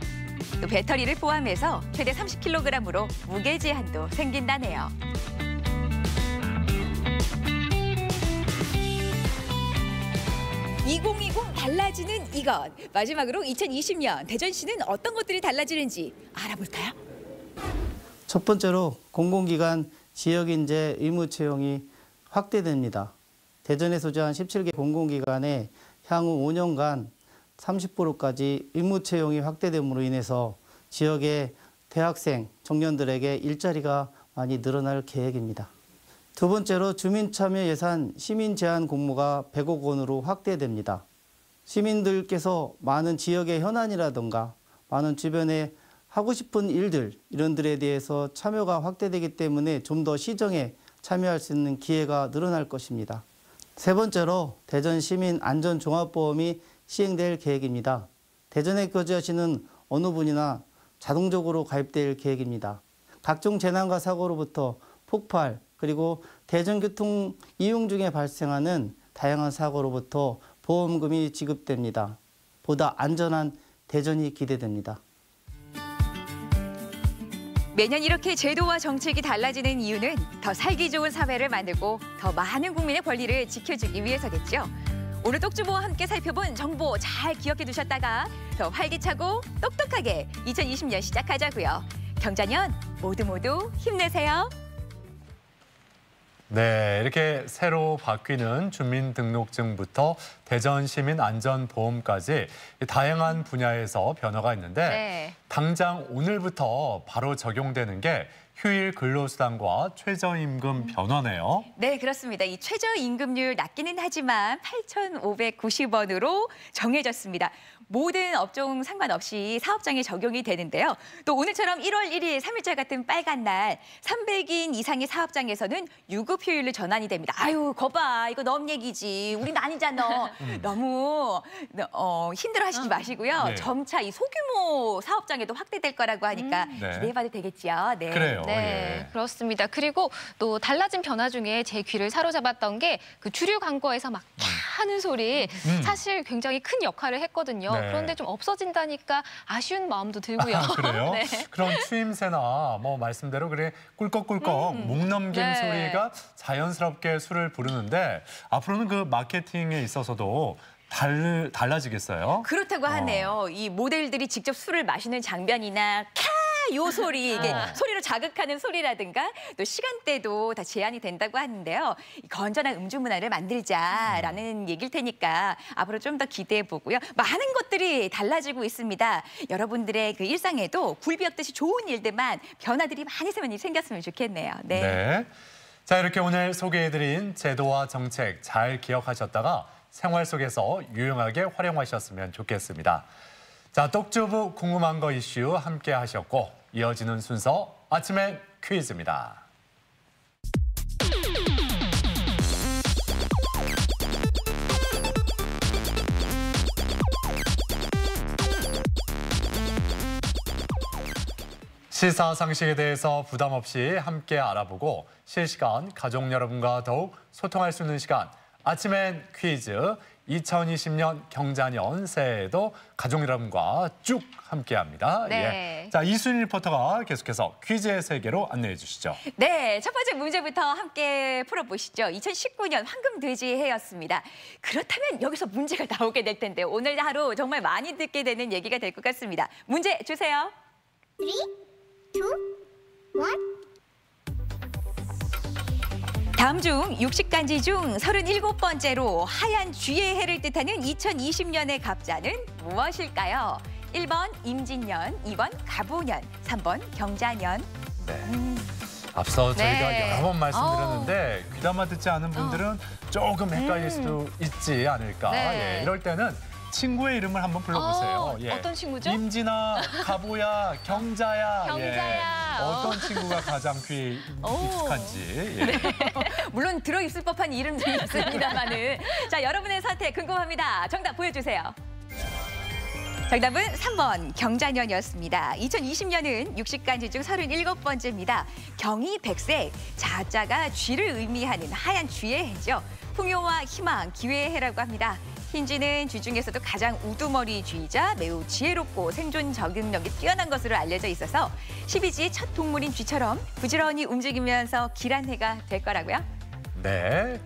또 배터리를 포함해서 최대 30kg으로 무게 제한도 생긴다네요. (2020) 달라지는 이것. 마지막으로 2020년 대전시는 어떤 것들이 달라지는지 알아볼까요? 첫 번째로 공공기관 지역인재 의무 채용이 확대됩니다. 대전에 소재한 17개 공공기관에 향후 5년간 30%까지 의무 채용이 확대됨으로 인해서 지역의 대학생, 청년들에게 일자리가 많이 늘어날 계획입니다. 두 번째로 주민참여 예산 시민 제한 공모가 100억 원으로 확대됩니다. 시민들께서 많은 지역의 현안이라든가 많은 주변에 하고 싶은 일들, 이런들에 대해서 참여가 확대되기 때문에 좀 더 시정에 참여할 수 있는 기회가 늘어날 것입니다. 세 번째로 대전 시민 안전종합보험이 시행될 계획입니다. 대전에 거주하시는 어느 분이나 자동적으로 가입될 계획입니다. 각종 재난과 사고로부터 폭발, 그리고 대전교통 이용 중에 발생하는 다양한 사고로부터 보험금이 지급됩니다. 보다 안전한 대전이 기대됩니다. 매년 이렇게 제도와 정책이 달라지는 이유는 더 살기 좋은 사회를 만들고 더 많은 국민의 권리를 지켜주기 위해서겠죠. 오늘 똑주보와 함께 살펴본 정보 잘 기억해 두셨다가 더 활기차고 똑똑하게 2020년 시작하자고요. 경자년 모두 힘내세요. 네, 이렇게 새로 바뀌는 주민등록증부터 대전시민안전보험까지 다양한 분야에서 변화가 있는데 네. 당장 오늘부터 바로 적용되는 게 휴일 근로수당과 최저임금 변화네요. 네, 그렇습니다. 이 최저임금률 낮기는 하지만 8,590원으로 정해졌습니다. 모든 업종 상관없이 사업장에 적용이 되는데요. 또 오늘처럼 1월 1일 3일절 같은 빨간 날 300인 이상의 사업장에서는 유급 휴일로 전환이 됩니다. 아유, 거봐. 이거 넘 얘기지. 우린 아니잖아. 너무 힘들어하시지 마시고요. 네. 점차 이 소규모 사업장에도 확대될 거라고 하니까 네. 기대해봐도 되겠죠. 네. 그래요. 네, 예. 그렇습니다. 그리고 또 달라진 변화 중에 제 귀를 사로잡았던 게 그 주류 광고에서 막 캬 하는 소리 사실 굉장히 큰 역할을 했거든요. 네. 그런데 좀 없어진다니까 아쉬운 마음도 들고요. 그래요? 네. 그런 추임새나 뭐 말씀대로 그래 꿀꺽꿀꺽 목 넘김 네. 소리가 자연스럽게 술을 부르는데 앞으로는 그 마케팅에 있어서도 달라지겠어요? 그렇다고 하네요. 이 모델들이 직접 술을 마시는 장면이나 요 소리, 이게 소리로 자극하는 소리라든가 또 시간대도 다 제한이 된다고 하는데요. 건전한 음주 문화를 만들자라는 얘기일 테니까 앞으로 좀 더 기대해 보고요. 많은 것들이 달라지고 있습니다. 여러분들의 그 일상에도 굴비역듯이 좋은 일들만 변화들이 많이 생겼으면 좋겠네요. 네. 네. 자, 이렇게 오늘 소개해드린 제도와 정책 잘 기억하셨다가 생활 속에서 유용하게 활용하셨으면 좋겠습니다. 자, 똑주부 궁금한 거 이슈 함께 하셨고 이어지는 순서 아침엔 퀴즈입니다. 시사상식에 대해서 부담 없이 함께 알아보고 실시간 가족 여러분과 더욱 소통할 수 있는 시간 아침엔 퀴즈 2020년 경자년 새해에도 가족 여러분과 쭉 함께합니다. 네. 예. 자, 이순희 리포터가 계속해서 퀴즈의 세계로 안내해 주시죠. 네, 첫 번째 문제부터 함께 풀어보시죠. 2019년 황금돼지 해였습니다. 그렇다면 여기서 문제가 나오게 될 텐데 오늘 하루 정말 많이 듣게 되는 얘기가 될 것 같습니다. 문제 주세요. 3, 2, 1. 다음 중 60간지 중 37번째로 하얀 쥐의 해를 뜻하는 2020년의 갑자는 무엇일까요? 1번 임진년, 2번 갑오년, 3번 경자년. 네. 앞서 저희가 네. 여러 번 말씀드렸는데 귀담아 듣지 않은 분들은 조금 헷갈릴 수도 있지 않을까. 네. 예, 이럴 때는 친구의 이름을 한번 불러보세요. 예. 어떤 친구죠? 임진아, 가보야, 경자야. 경자야. 예. 어떤 친구가 가장 귀에 익숙한지. 예. 네. 물론 들어있을 법한 이름들이 있습니다만은. 자, 여러분의 선택 궁금합니다. 정답 보여주세요. 정답은 3번 경자년이었습니다. 2020년은 60간지 중 37번째입니다. 경이 백색, 자자가 쥐를 의미하는 하얀 쥐의 해죠. 풍요와 희망, 기회의 해라고 합니다. 흰쥐는 쥐 중에서도 가장 우두머리 쥐이자 매우 지혜롭고 생존 적응력이 뛰어난 것으로 알려져 있어서 12지의 첫 동물인 쥐처럼 부지런히 움직이면서 길한 해가 될 거라고요. 네.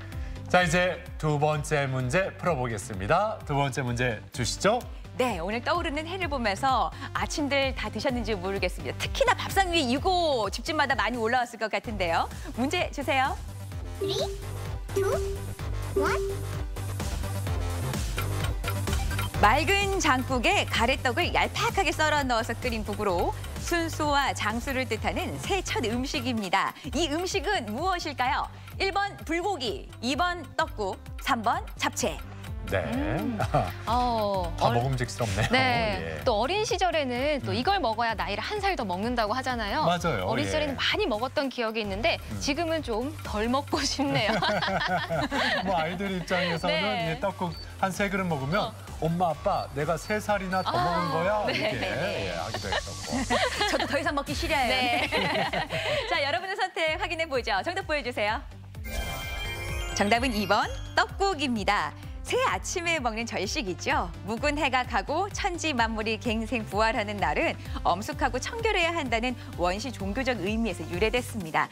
자, 이제 두 번째 문제 풀어보겠습니다. 두 번째 문제 주시죠. 네, 오늘 떠오르는 해를 보면서 아침들 다 드셨는지 모르겠습니다. 특히나 밥상 위에 이거 집집마다 많이 올라왔을 것 같은데요. 문제 주세요. 3, 2, 1. 맑은 장국에 가래떡을 얄팍하게 썰어 넣어서 끓인 국으로 순수와 장수를 뜻하는 새해 첫 음식입니다. 이 음식은 무엇일까요? 1번 불고기, 2번 떡국, 3번 잡채. 네. 다 먹음직스럽네요. 네. 예. 또 어린 시절에는 또 이걸 먹어야 나이를 한 살 더 먹는다고 하잖아요. 맞아요. 어린 시절에는 예. 많이 먹었던 기억이 있는데 지금은 좀 덜 먹고 싶네요. 뭐 아이들 입장에서는 네. 이 떡국 한 3그릇 먹으면 엄마, 아빠 내가 3살이나 더 먹은 거야? 네. 이렇게 예, 하기도 했었고. 저도 더 이상 먹기 싫어요. 네. 자, 여러분의 선택 확인해 보죠. 정답 보여주세요. 정답은 2번 떡국입니다. 이틀 아침에 먹는 절식이죠. 묵은 해가 가고 천지 만물이 갱생 부활하는 날은 엄숙하고 청결해야 한다는 원시 종교적 의미에서 유래됐습니다.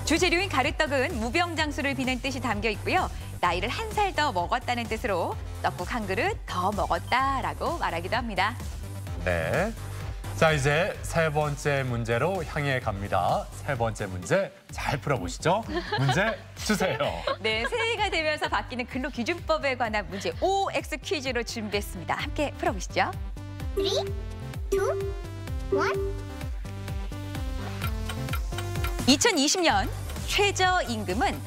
주재료인 가래떡은 무병장수를 비는 뜻이 담겨 있고요. 나이를 한 살 더 먹었다는 뜻으로 떡국 한 그릇 더 먹었다라고 말하기도 합니다. 네. 자, 이제 세 번째 문제로 향해 갑니다. 세 번째 문제 잘 풀어보시죠. 문제 주세요. 네, 새해가 되면서 바뀌는 근로기준법에 관한 문제 OX 퀴즈로 준비했습니다. 함께 풀어보시죠. 3, 2, 1. 2020년 최저임금은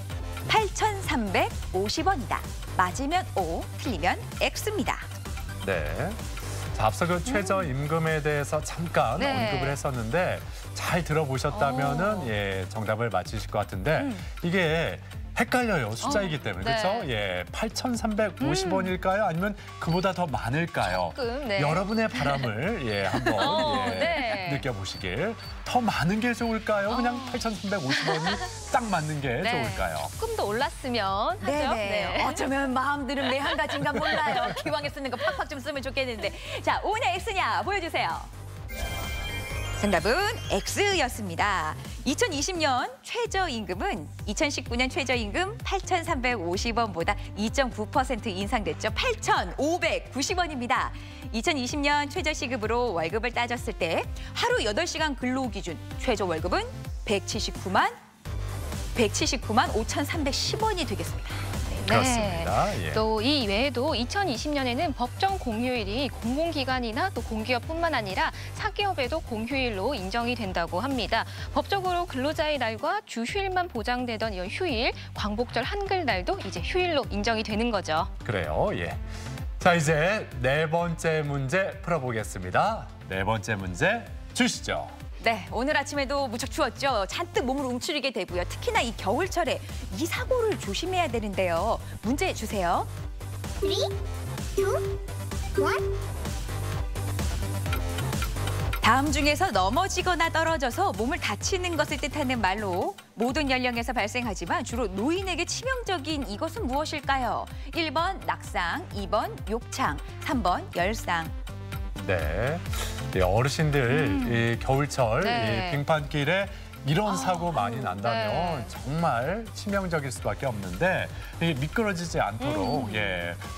8,350원이다. 맞으면 O, 틀리면 X입니다. 네. 자, 앞서 그 최저임금에 대해서 잠깐 언급을 했었는데 잘 들어보셨다면은 예, 정답을 맞히실 것 같은데 이게 헷갈려요. 숫자이기 때문에. 그렇죠? 예, 8,350원일까요? 아니면 그보다 더 많을까요? 조금, 네. 여러분의 바람을 예, 한번 예, 느껴보시길. 더 많은 게 좋을까요? 그냥 8,350원이 딱 맞는 게 좋을까요? 조금 더 올랐으면 하죠. 네. 어쩌면 마음들은 매 한 가지인가 몰라요. 기왕에 쓰는 거 팍팍 좀 쓰면 좋겠는데. 자, O냐 X냐 보여주세요. 정답은 X였습니다. 2020년 최저임금은 2019년 최저임금 8,350원보다 2.9% 인상됐죠. 8,590원입니다. 2020년 최저시급으로 월급을 따졌을 때 하루 8시간 근로 기준 최저 월급은 179만 5,310원이 되겠습니다. 그렇습니다. 예. 또 이 외에도 2020년에는 법정 공휴일이 공공기관이나 또 공기업뿐만 아니라 사기업에도 공휴일로 인정이 된다고 합니다. 법적으로 근로자의 날과 주 휴일만 보장되던 이런 휴일, 광복절 한글날도 이제 휴일로 인정이 되는 거죠. 그래요. 예. 자, 이제 네 번째 문제 풀어보겠습니다. 네 번째 문제 주시죠. 네, 오늘 아침에도 무척 추웠죠. 잔뜩 몸을 움츠리게 되고요. 특히나 이 겨울철에 이 사고를 조심해야 되는데요. 문제 주세요. 3, 2, 1. 다음 중에서 넘어지거나 떨어져서 몸을 다치는 것을 뜻하는 말로 모든 연령에서 발생하지만 주로 노인에게 치명적인 이것은 무엇일까요? 1번 낙상, 2번 욕창, 3번 열상. 네. 예, 어르신들 이 겨울철 이 빙판길에 이런 사고 많이 난다면 정말 치명적일 수밖에 없는데 미끄러지지 않도록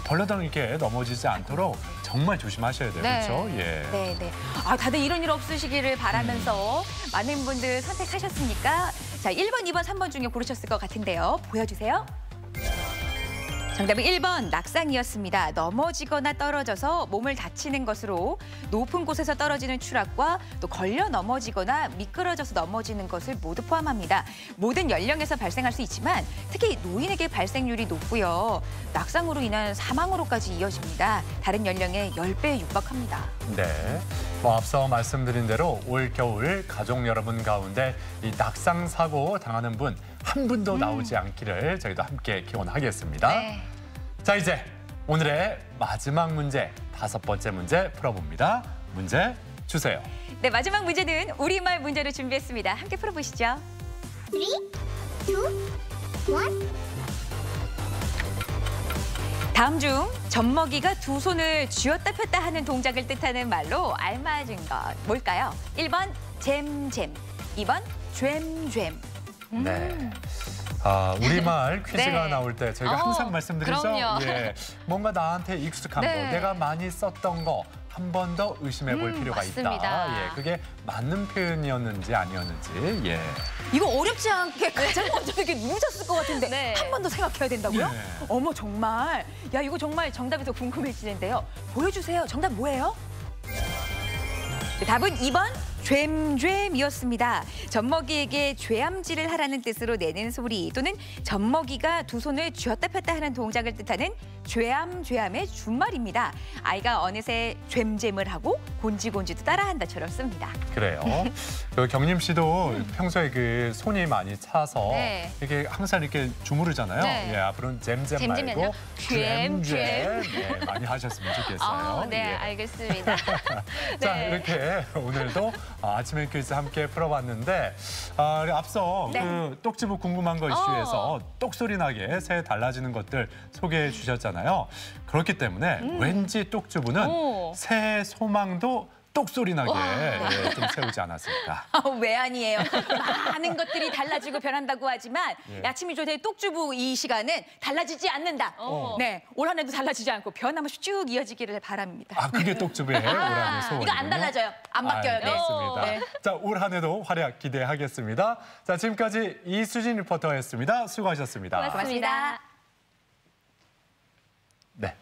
벌러덩 이렇게 넘어지지 않도록 정말 조심하셔야 돼요. 그렇죠? 예. 네. 아, 다들 이런 일 없으시기를 바라면서 많은 분들 선택하셨으니까 자, 1번, 2번, 3번 중에 고르셨을 것 같은데요. 보여주세요. 정답은 1번 낙상이었습니다. 넘어지거나 떨어져서 몸을 다치는 것으로 높은 곳에서 떨어지는 추락과 또 걸려 넘어지거나 미끄러져서 넘어지는 것을 모두 포함합니다. 모든 연령에서 발생할 수 있지만 특히 노인에게 발생률이 높고요. 낙상으로 인한 사망으로까지 이어집니다. 다른 연령의 10배에 육박합니다. 네. 앞서 말씀드린 대로 올 겨울 가족 여러분 가운데 이 낙상 사고 당하는 분 한 분도 나오지 않기를 저희도 함께 기원하겠습니다. 네. 자, 이제 오늘의 마지막 문제, 5번째 문제 풀어봅니다. 문제 주세요. 네, 마지막 문제는 우리말 문제로 준비했습니다. 함께 풀어보시죠. 3, 2, 1. 다음 중 젖먹이가 두 손을 쥐었다 폈다 하는 동작을 뜻하는 말로 알맞은 것 뭘까요? 1번 잼잼, 2번 쨈쨈. 네. 우리말 퀴즈가 나올 때 저희가 항상 말씀드리죠. 그럼요. 예, 뭔가 나한테 익숙한 거, 내가 많이 썼던 거 한 번 더 의심해 볼 필요가 맞습니다. 있다. 예, 그게 맞는 표현이었는지 아니었는지. 예. 이거 어렵지 않게 가장 먼저 되게 누르셨을 것 같은데 한 번 더 생각해야 된다고요? 어머, 정말. 야, 이거 정말 정답이 더 궁금해지는데요. 보여주세요. 정답 뭐예요? 네, 답은 2번 쨈쨈이었습니다. 젖먹이에게 죄암질을 하라는 뜻으로 내는 소리 또는 젖먹이가 두 손을 쥐었다 폈다 하는 동작을 뜻하는 죄암죄암의 준말입니다. 아이가 어느새 쨈쨈을 하고 곤지곤지도 따라한다처럼 씁니다. 그래요. 그 경림 씨도 평소에 그 손이 많이 차서 이게 항상 이렇게 주무르잖아요. 예, 앞으로는 잼잼 말고 쨈쨈 많이 하셨으면 좋겠어요. 네, 알겠습니다. 자, 이렇게 오늘도 아침에 퀴즈 함께 풀어봤는데 앞서 네. 그 똑지부 궁금한 거 이슈에서 똑소리 나게 새해 달라지는 것들 소개해 주셨잖아요. 그렇기 때문에 왠지 똑주부는 새해 소망도 똑소리 나게 좀 세우지 않았습니까? 왜 아니에요. 많은 것들이 달라지고 변한다고 하지만 아침이 좋대 똑주부 이 시간은 달라지지 않는다. 네, 올 한 해도 달라지지 않고 변함없이 쭉 이어지기를 바랍니다. 그게 똑주부의 올 한 해 소원이군요. 이거 안 달라져요. 안 바뀌어요. 알겠습니다. 네. 자, 올 한 해도 활약 기대하겠습니다. 자, 지금까지 이수진 리포터였습니다. 수고하셨습니다. 고맙습니다. 네.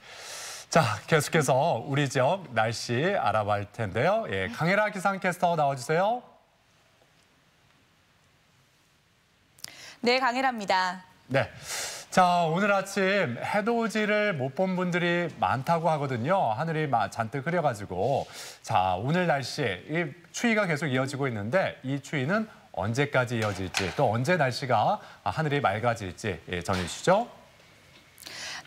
자, 계속해서 우리 지역 날씨 알아볼 텐데요. 예, 강혜라 기상캐스터 나와주세요. 네, 강혜라입니다. 네. 자, 오늘 아침 해돋이를 못 본 분들이 많다고 하거든요. 하늘이 잔뜩 흐려가지고. 자, 오늘 날씨, 이 추위가 계속 이어지고 있는데 이 추위는 언제까지 이어질지, 또 언제 날씨가 하늘이 맑아질지 전해주시죠.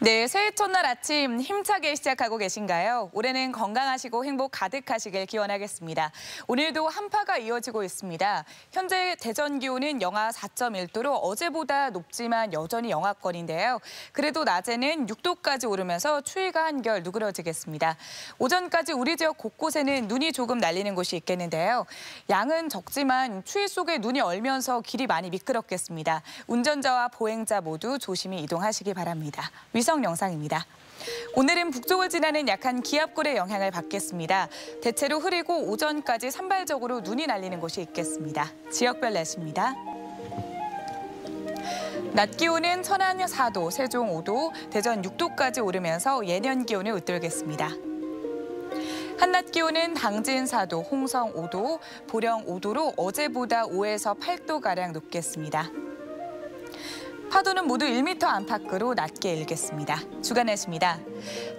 네, 새해 첫날 아침 힘차게 시작하고 계신가요? 올해는 건강하시고 행복 가득하시길 기원하겠습니다. 오늘도 한파가 이어지고 있습니다. 현재 대전 기온은 영하 4.1도로 어제보다 높지만 여전히 영하권인데요. 그래도 낮에는 6도까지 오르면서 추위가 한결 누그러지겠습니다. 오전까지 우리 지역 곳곳에는 눈이 조금 날리는 곳이 있겠는데요. 양은 적지만 추위 속에 눈이 얼면서 길이 많이 미끄럽겠습니다. 운전자와 보행자 모두 조심히 이동하시기 바랍니다. 위성 영상입니다. 오늘은 북쪽을 지나는 약한 기압골의 영향을 받겠습니다. 대체로 흐리고 오전까지 산발적으로 눈이 날리는 곳이 있겠습니다. 지역별 날씨입니다. 낮 기온은 천안 4도, 세종 5도, 대전 6도까지 오르면서 예년 기온을 웃돌겠습니다. 한낮 기온은 당진 4도, 홍성 5도, 보령 5도로 어제보다 5에서 8도가량 높겠습니다. 파도는 모두 1m 안팎으로 낮게 일겠습니다. 주간 날씨입니다.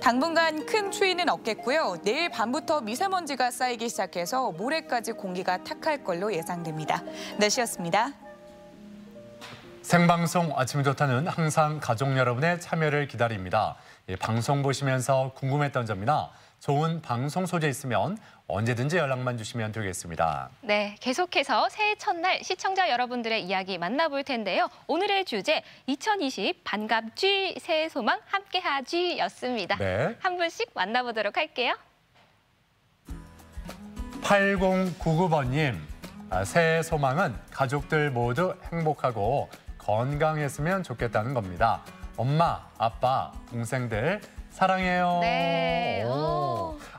당분간 큰 추위는 없겠고요. 내일 밤부터 미세먼지가 쌓이기 시작해서 모레까지 공기가 탁할 걸로 예상됩니다. 날씨였습니다. 생방송 아침 좋다는 항상 가족 여러분의 참여를 기다립니다. 방송 보시면서 궁금했던 점이나 좋은 방송 소재 있으면 언제든지 연락만 주시면 되겠습니다. 네, 계속해서 새해 첫날 시청자 여러분들의 이야기 만나볼 텐데요. 오늘의 주제 2020 반갑쥐 새해 소망 함께하쥐였습니다. 네. 한 분씩 만나보도록 할게요. 8099번님, 새해 소망은 가족들 모두 행복하고 건강했으면 좋겠다는 겁니다. 엄마, 아빠, 동생들 사랑해요. 네.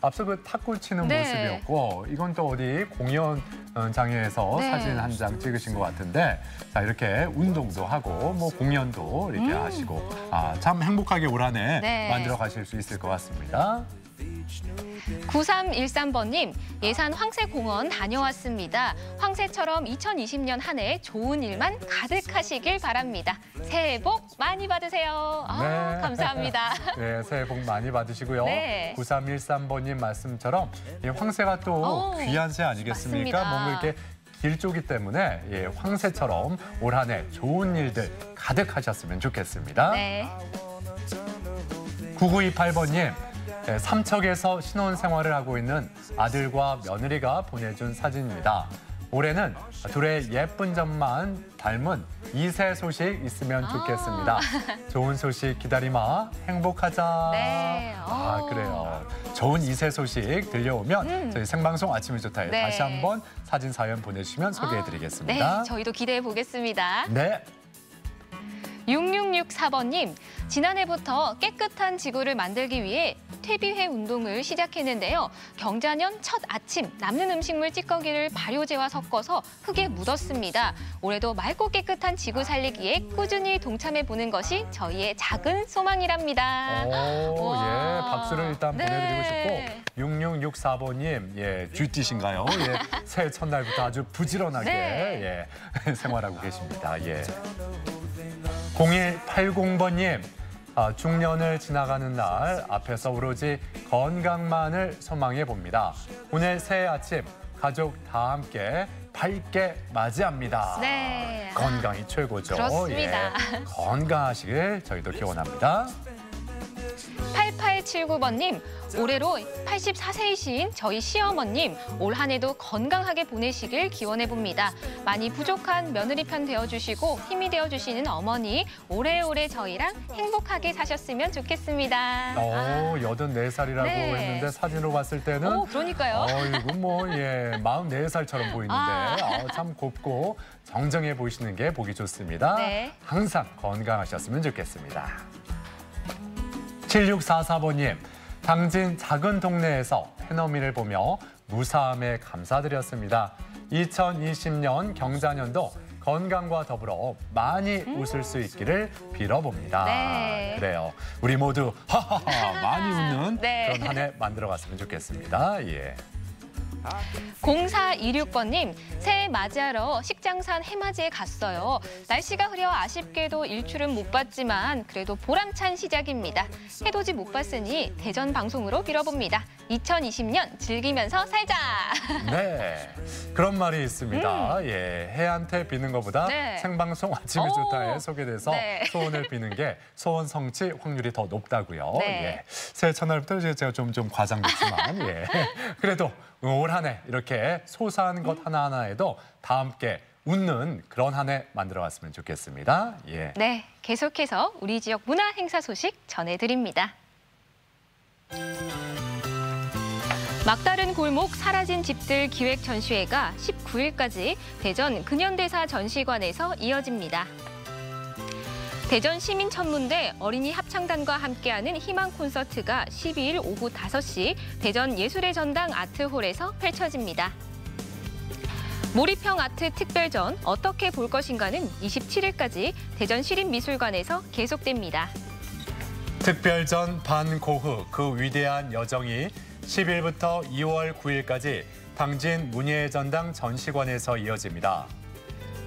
앞서 그 탁구 치는 네. 모습이었고 이건 또 어디 공연장에서 네. 사진 한 장 찍으신 것 같은데 자 이렇게 운동도 하고 뭐 공연도 이렇게 하시고 참 행복하게 올 한 해 네. 만들어 가실 수 있을 것 같습니다. 9313번님, 예산 황새공원 다녀왔습니다. 황새처럼 2020년 한 해 좋은 일만 가득하시길 바랍니다. 새해 복 많이 받으세요. 네. 감사합니다. 네, 새해 복 많이 받으시고요. 네. 9313번님 말씀처럼 이 황새가 또 귀한 새 아니겠습니까? 맞습니다. 뭔가 이렇게 길조기 때문에 황새처럼 올 한 해 좋은 일들 가득하셨으면 좋겠습니다. 네. 9928번님, 삼척에서 신혼생활을 하고 있는 아들과 며느리가 보내준 사진입니다. 올해는 둘의 예쁜 점만 닮은 2세 소식 있으면 좋겠습니다. 좋은 소식 기다리마 행복하자. 네. 그래요. 좋은 2세 소식 들려오면 저희 생방송 아침이 좋다에 네. 다시 한번 사진 사연 보내주시면 소개해드리겠습니다. 네, 저희도 기대해 보겠습니다. 네. 6664번님, 지난해부터 깨끗한 지구를 만들기 위해 퇴비회 운동을 시작했는데요. 경자년 첫 아침 남는 음식물 찌꺼기를 발효제와 섞어서 흙에 묻었습니다. 올해도 맑고 깨끗한 지구 살리기에 꾸준히 동참해 보는 것이 저희의 작은 소망이랍니다. 예, 박수를 일단 네. 보내드리고 싶고 6664번님, 예, 쥐띠신가요? 예, 새해 첫날부터 아주 부지런하게 네. 예, 생활하고 계십니다. 예. 0180번님, 중년을 지나가는 날 앞에서 오로지 건강만을 소망해 봅니다. 오늘 새해 아침 가족 다 함께 밝게 맞이합니다. 네. 건강이 최고죠. 그렇습니다. 예, 건강하시길 저희도 기원합니다. 3879번님, 올해로 84세이신 저희 시어머님, 올 한 해도 건강하게 보내시길 기원해봅니다. 많이 부족한 며느리 편 되어주시고 힘이 되어주시는 어머니, 오래오래 저희랑 행복하게 사셨으면 좋겠습니다. 84살이라고 네. 했는데 사진으로 봤을 때는 그러니까요. 이거 뭐 44살처럼 보이는데 참 곱고 정정해 보이시는 게 보기 좋습니다. 네. 항상 건강하셨으면 좋겠습니다. 7644번님, 당진 작은 동네에서 해넘이를 보며 무사함에 감사드렸습니다. 2020년 경자년도 건강과 더불어 많이 웃을 수 있기를 빌어봅니다. 네. 그래요. 우리 모두 하하하 많이 웃는 네. 그런 한 해 만들어갔으면 좋겠습니다. 예. 0426번님, 새해 맞이하러 식장산 해맞이에 갔어요. 날씨가 흐려 아쉽게도 일출은 못 봤지만 그래도 보람찬 시작입니다. 해돋이 못 봤으니 대전 방송으로 빌어봅니다. 2020년 즐기면서 살자. 네, 그런 말이 있습니다. 예, 해한테 비는 것보다 네. 생방송 아침이 좋다에 소개돼서 네. 소원을 비는 게 소원 성취 확률이 더 높다고요. 네. 예, 새해 첫날부터 이제 제가 좀 과장됐지만 예, 그래도 올 한 해 이렇게 소소한 것 하나하나에도 다 함께 웃는 그런 한 해 만들어갔으면 좋겠습니다. 예. 네, 계속해서 우리 지역 문화 행사 소식 전해드립니다. 막다른 골목 사라진 집들 기획 전시회가 19일까지 대전 근현대사 전시관에서 이어집니다. 대전 시민천문대 어린이 합창단과 함께하는 희망 콘서트가 12일 오후 5시 대전 예술의 전당 아트홀에서 펼쳐집니다. 몰입형 아트 특별전 어떻게 볼 것인가는 27일까지 대전 시립미술관에서 계속됩니다. 특별전 반고흐 그 위대한 여정이 10일부터 2월 9일까지 당진 문예의 전당 전시관에서 이어집니다.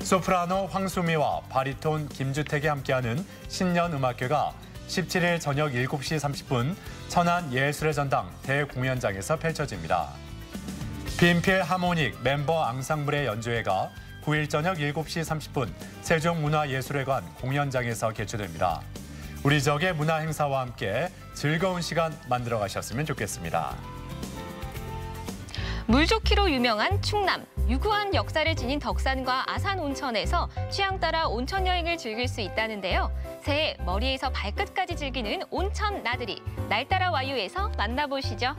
소프라노 황수미와 바리톤 김주택이 함께하는 신년음악회가 17일 저녁 7시 30분 천안 예술의 전당 대공연장에서 펼쳐집니다. 빈필 하모닉 멤버 앙상블의 연주회가 9일 저녁 7시 30분 세종문화예술회관 공연장에서 개최됩니다. 우리 지역의 문화 행사와 함께 즐거운 시간 만들어 가셨으면 좋겠습니다. 물 좋기로 유명한 충남. 유구한 역사를 지닌 덕산과 아산 온천에서 취향 따라 온천 여행을 즐길 수 있다는데요. 새해 머리에서 발끝까지 즐기는 온천 나들이. 날 따라 와유에서 만나보시죠.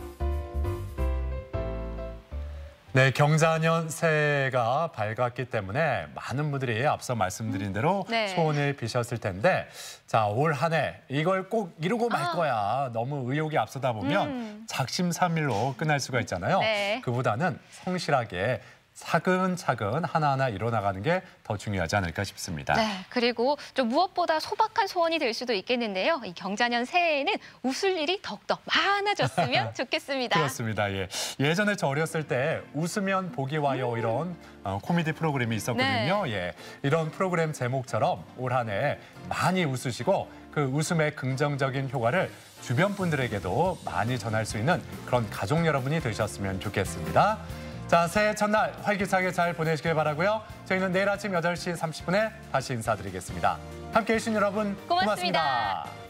네, 경자년 새해가 밝았기 때문에 많은 분들이 앞서 말씀드린 대로 네. 소원을 비셨을 텐데 자, 올 한 해 이걸 꼭 이루고 말 거야. 너무 의욕이 앞서다 보면 작심삼일로 끝날 수가 있잖아요. 네. 그보다는 성실하게 차근차근 하나하나 이뤄나가는 게 더 중요하지 않을까 싶습니다. 네, 그리고 좀 무엇보다 소박한 소원이 될 수도 있겠는데요. 이 경자년 새해에는 웃을 일이 더욱더 많아졌으면 좋겠습니다. 그렇습니다. 예. 예전에 저 어렸을 때 웃으면 복이 와요 이런 코미디 프로그램이 있었거든요. 네. 예. 이런 프로그램 제목처럼 올 한 해 많이 웃으시고 그 웃음의 긍정적인 효과를 주변 분들에게도 많이 전할 수 있는 그런 가족 여러분이 되셨으면 좋겠습니다. 자, 새해 첫날 활기차게 잘 보내시길 바라고요. 저희는 내일 아침 8시 30분에 다시 인사드리겠습니다. 함께해 주신 여러분 고맙습니다.